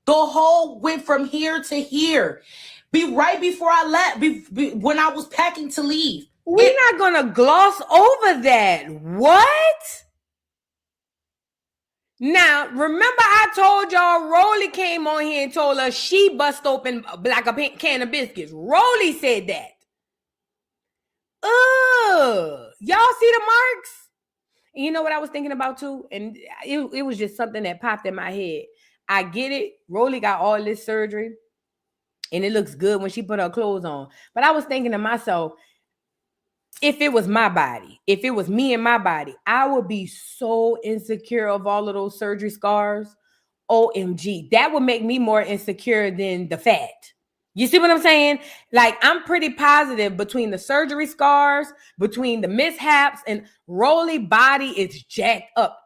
The hole went from here to here. Right before I left, when I was packing to leave. We're not gonna gloss over that. What? Now, remember I told y'all Rollie came on here and told us she bust open like a can of biscuits. Rollie said that. Y'all see the marks? And you know what I was thinking about too? And it was just something that popped in my head. I get it. Rollie got all this surgery and it looks good when she put her clothes on. But I was thinking to myself, if it was my body, if it was me and my body, I would be so insecure of all of those surgery scars. OMG, that would make me more insecure than the fat. You see what I'm saying? Like, I'm pretty positive between the surgery scars, between the mishaps, and Rollie body is jacked up.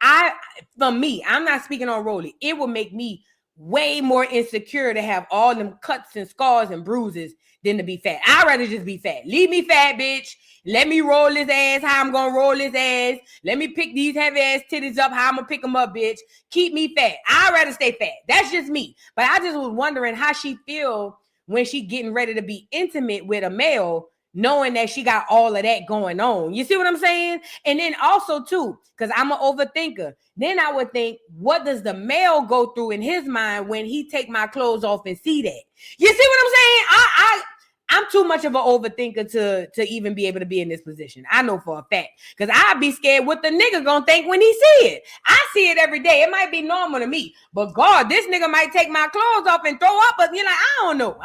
For me, I'm not speaking on Rollie. It would make me way more insecure to have all them cuts and scars and bruises than to be fat. I'd rather just be fat. Leave me fat, bitch. Let me roll his ass how I'm gonna roll his ass. Let me pick these heavy ass titties up how I'm gonna pick them up, bitch. Keep me fat. I'd rather stay fat. That's just me. But I just was wondering how she feel when she getting ready to be intimate with a male, knowing that she got all of that going on. You see what I'm saying? And then also too, because I'm an overthinker, then I would think, what does the male go through in his mind when he take my clothes off and see that? You see what I'm saying? I'm too much of an overthinker to even be able to be in this position. I know for a fact. Because I'd be scared what the nigga gonna think when he see it. I see it every day. It might be normal to me. But God, this nigga might take my clothes off and throw up. But you're like, I don't know.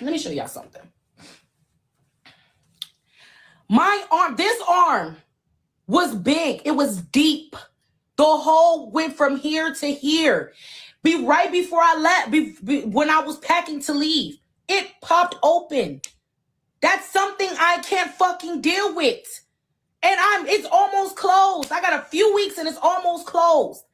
Let me show y'all something. This arm was big. It was deep. The hole went from here to here. Right before I left, when I was packing to leave, it popped open. That's something I can't fucking deal with. And it's almost closed. I got a few weeks and it's almost closed.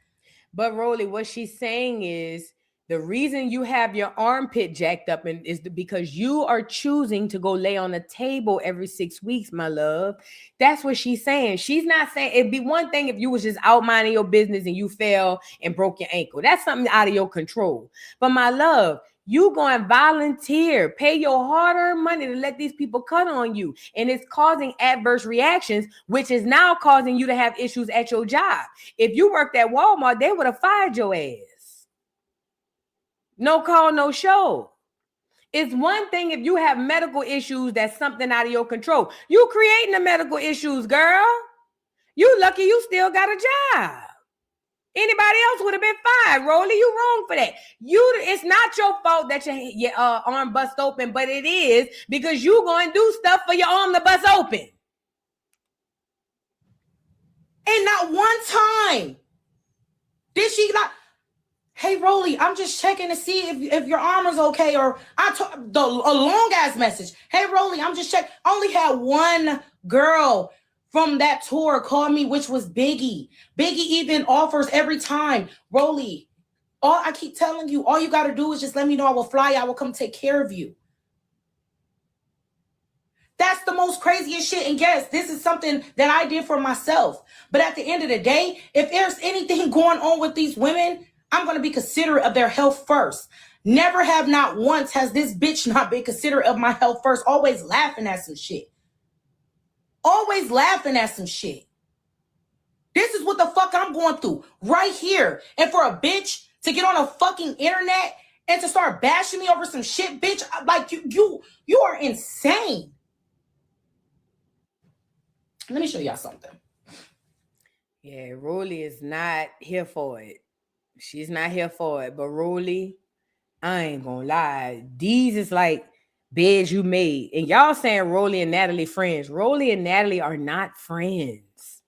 But Rollie, what she's saying is the reason you have your armpit jacked up is because you are choosing to go lay on a table every 6 weeks, my love. That's what she's saying. She's not saying it'd be one thing if you was just out minding your business and you fell and broke your ankle. That's something out of your control. But my love, you go and volunteer, pay your hard-earned money to let these people cut on you. And it's causing adverse reactions, which is now causing you to have issues at your job. If you worked at Walmart, they would have fired your ass. No call, no show. It's one thing if you have medical issues, that's something out of your control. You creating the medical issues, girl. You lucky you still got a job. Anybody else would have been fired, Rollie. You wrong for that. It's not your fault that your arm bust open, but it is because you going to do stuff for your arm to bust open. And not one time did she like, hey, Rollie, I'm just checking to see if your arm is okay. Or a long ass message. Hey, Rollie, I'm just checking. I only had one girl from that tour call me, which was Biggie. Biggie even offers every time, Rollie, I keep telling you, all you got to do is just let me know. I will fly. I will come take care of you. That's the most craziest shit. And yes, this is something that I did for myself. But at the end of the day, if there's anything going on with these women, I'm going to be considerate of their health first. Never have not once has this bitch not been considerate of my health first. Always laughing at some shit. Always laughing at some shit. This is what the fuck I'm going through right here. And for a bitch to get on a fucking internet and to start bashing me over some shit, bitch, like you are insane. Let me show y'all something. Yeah, Rollie is not here for it. She's not here for it. But Rollie, I ain't gonna lie. These is like beds you made. And y'all saying Rollie and Natalie friends. Rollie and Natalie are not friends.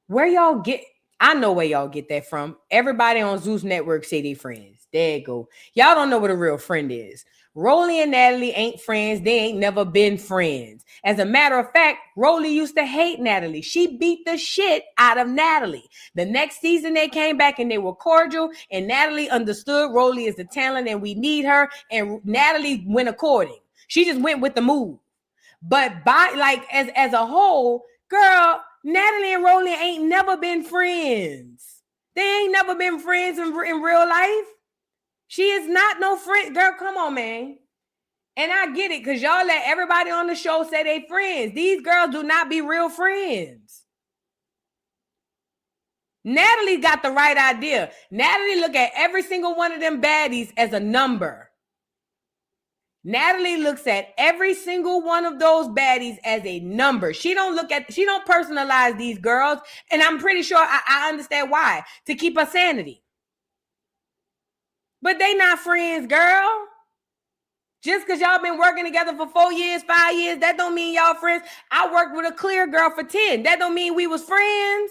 Where y'all get, I know where y'all get that from. Everybody on Zeus Network say they friends. There you go. Y'all don't know what a real friend is. Rollie and Natalie ain't friends. They ain't never been friends. As a matter of fact, Rollie used to hate Natalie. She beat the shit out of Natalie. The next season they came back and they were cordial, and Natalie understood Rollie is the talent and we need her, and Natalie went according. She just went with the move. But as a whole, girl, Natalie and Rollie ain't never been friends. They ain't never been friends in real life. She is not no friend. Girl, come on, man. And I get it because y'all let everybody on the show say they friends. These girls do not be real friends. Natalie got the right idea. Natalie look at every single one of them baddies as a number. Natalie looks at every single one of those baddies as a number. She don't personalize these girls. And I'm pretty sure I understand why. To keep her sanity. But they not friends, girl. Just because y'all been working together for 4 years, 5 years, that don't mean y'all friends. I worked with a clear girl for 10. That don't mean we was friends.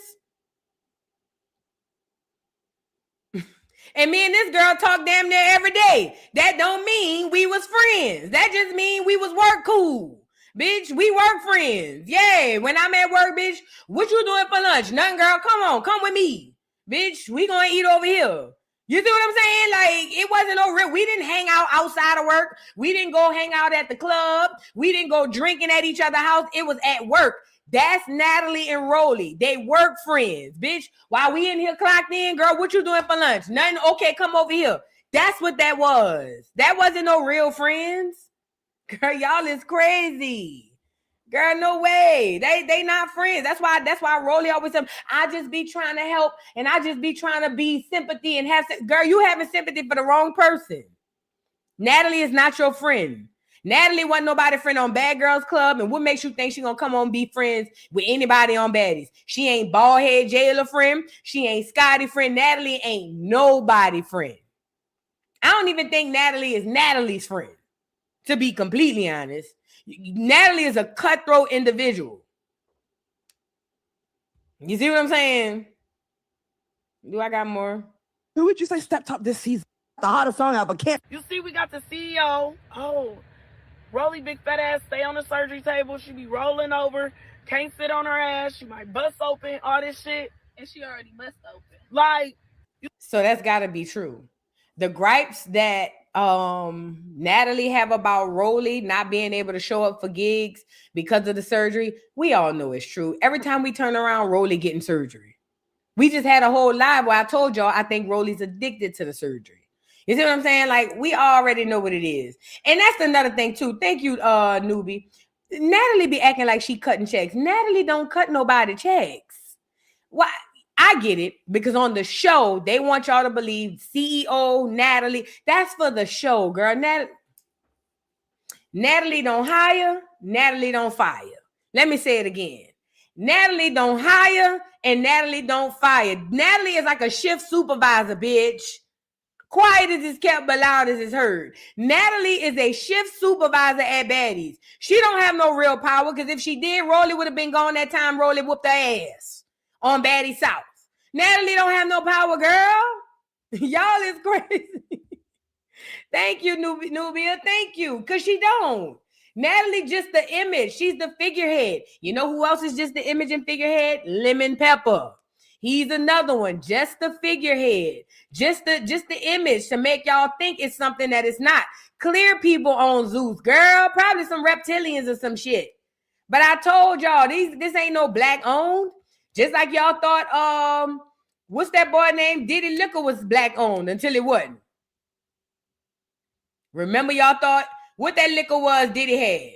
And me and this girl talk damn near every day. That don't mean we was friends. That just mean we was work cool. Bitch, we work friends. Yeah, when I'm at work, bitch, what you doing for lunch? Nothing, girl. Come on, come with me. Bitch, we gonna eat over here. You see what I'm saying? Like, it wasn't no real. We didn't hang out outside of work. We didn't go hang out at the club. We didn't go drinking at each other's house. It was at work. That's Natalie and Rollie. They work friends, bitch. While we in here clocked in, girl, what you doing for lunch? Nothing. Okay, come over here. That's what that was. That wasn't no real friends. Girl, y'all is crazy. Girl, no way. They not friends. That's why Rollie always said, I just be trying to help and I just be trying to be sympathy and have. Girl, you having sympathy for the wrong person. Natalie is not your friend. Natalie wasn't nobody's friend on Bad Girls Club, and what makes you think she gonna come on and be friends with anybody on Baddies? She ain't Baldhead Jailer friend. She ain't Scotty friend. Natalie ain't nobody friend. I don't even think Natalie is Natalie's friend, to be completely honest. Natalie is a cutthroat individual. You see what I'm saying? Do I got more? Who would you say stepped up this season? The hottest song out, but can't. You see, we got the CEO. Oh, Rollie big fat ass stay on the surgery table. She be rolling over, can't sit on her ass. She might bust open, all this shit. And she already bust open. Like, so that's gotta be true. The gripes that Natalie have about Rollie not being able to show up for gigs because of the surgery, we all know it's true. Every time we turn around, Rollie getting surgery. We just had a whole live where I told y'all I think Rollie's addicted to the surgery. You see what I'm saying? Like, we already know what it is. And that's another thing too. Thank you, newbie. Natalie be acting like she cutting checks. Natalie don't cut nobody checks. Why? I get it, because on the show, they want y'all to believe CEO, Natalie. That's for the show, girl. Natalie don't hire, Natalie don't fire. Let me say it again. Natalie don't hire and Natalie don't fire. Natalie is like a shift supervisor, bitch. Quiet as it's kept, but loud as it's heard. Natalie is a shift supervisor at Baddies. She don't have no real power, because if she did, Rollie would have been gone that time. Rollie whooped her ass on Baddie South. Natalie don't have no power, girl. Y'all is crazy. Thank you, Nubia. Thank you. Because she don't. Natalie just the image. She's the figurehead. You know who else is just the image and figurehead? Lemon Pepper. He's another one. Just the figurehead. Just the image to make y'all think it's something that it's not. Clear people on Zeus, girl. Probably some reptilians or some shit. But I told y'all, this ain't no black owned. Just like y'all thought, what's that boy named? Diddy Liquor was black owned until it wasn't. Remember y'all thought what that liquor was Diddy had.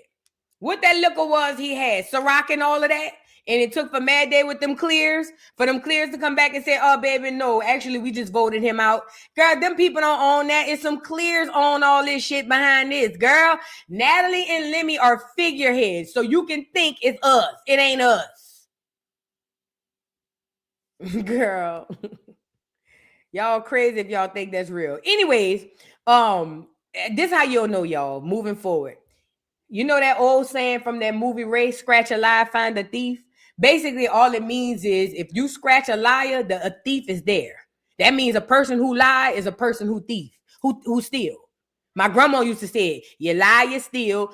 What that liquor was he had. Ciroc and all of that. And it took for Mad Day with them clears, for them clears to come back and say, oh, baby, no, actually, we just voted him out. Girl, them people don't own that. It's some clears on all this shit behind this. Girl, Natalie and Lemmy are figureheads, so you can think it's us. It ain't us. Girl, y'all crazy if y'all think that's real. Anyways, this how you'll know, y'all, moving forward. You know that old saying from that movie Ray, scratch a lie, find a thief? Basically, all it means is if you scratch a liar, a thief is there. That means a person who lie is a person who thief, who steal. My grandma used to say, you lie, you steal,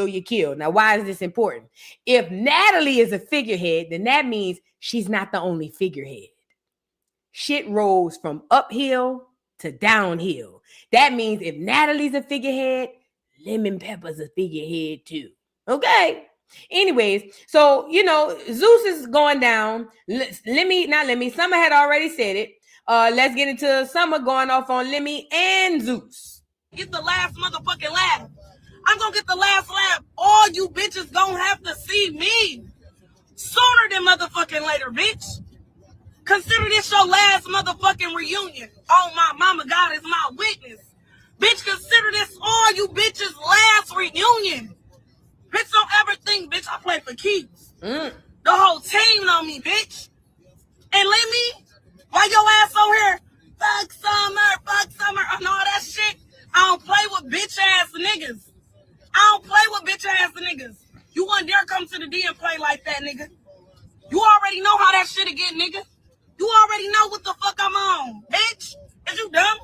you kill. Now, why is this important? If Natalie is a figurehead, then that means she's not the only figurehead. Shit rolls from uphill to downhill. That means if Natalie's a figurehead, Lemon Pepper's a figurehead too. Okay. Anyways, so, you know, Zeus is going down. Summer had already said it. Let's get into Summer going off on Lemmy and Zeus. Get the last motherfucking laugh. I'm gonna get the last laugh. All you bitches gonna have to see me sooner than motherfucking later, bitch. Consider this your last motherfucking reunion. Oh, my mama, God is my witness. Bitch, consider this all you bitches' last reunion. Bitch, don't ever think, bitch, I play for keeps. The whole team know me, bitch. And let me, why your ass over here? Fuck summer, and all that shit. I don't play with bitch-ass niggas. You wouldn't dare come to the D and play like that, nigga. You already know how that shit'll get, nigga. You already know what the fuck I'm on, bitch. Is you dumb?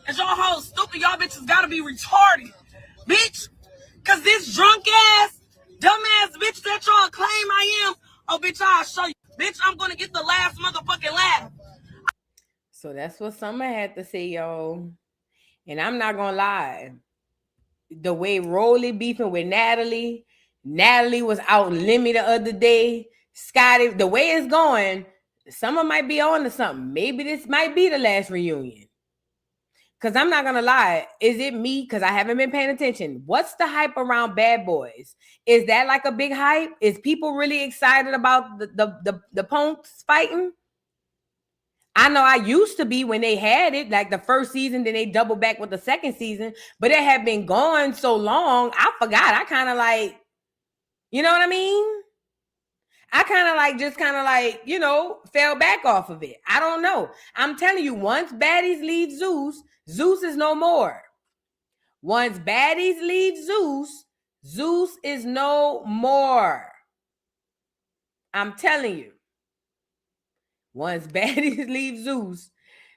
Is y'all hoes stupid? Y'all bitches gotta be retarded, bitch. Cause this drunk ass, dumb ass bitch that y'all claim I am, oh bitch, I'll show you. Bitch, I'm gonna get the last motherfucking laugh. So that's what Summer had to say, y'all. And I'm not gonna lie. The way Rollie beefing with Natalie was out in Lemmy the other day. Scotty, the way it's going, Summer might be on to something. Maybe this might be the last reunion. Because I'm not going to lie. Is it me? Because I haven't been paying attention. What's the hype around Bad Boys? Is that like a big hype? Is people really excited about the punks fighting? I know I used to be when they had it, like the first season, then they doubled back with the second season. But it had been going so long, I forgot. I kind of like, you know what I mean? I kind of like, you know, fell back off of it. I don't know. I'm telling you, once Baddies leave Zeus, Zeus is no more. Once Baddies leave Zeus, Zeus is no more. I'm telling you. Once Baddies leave Zeus,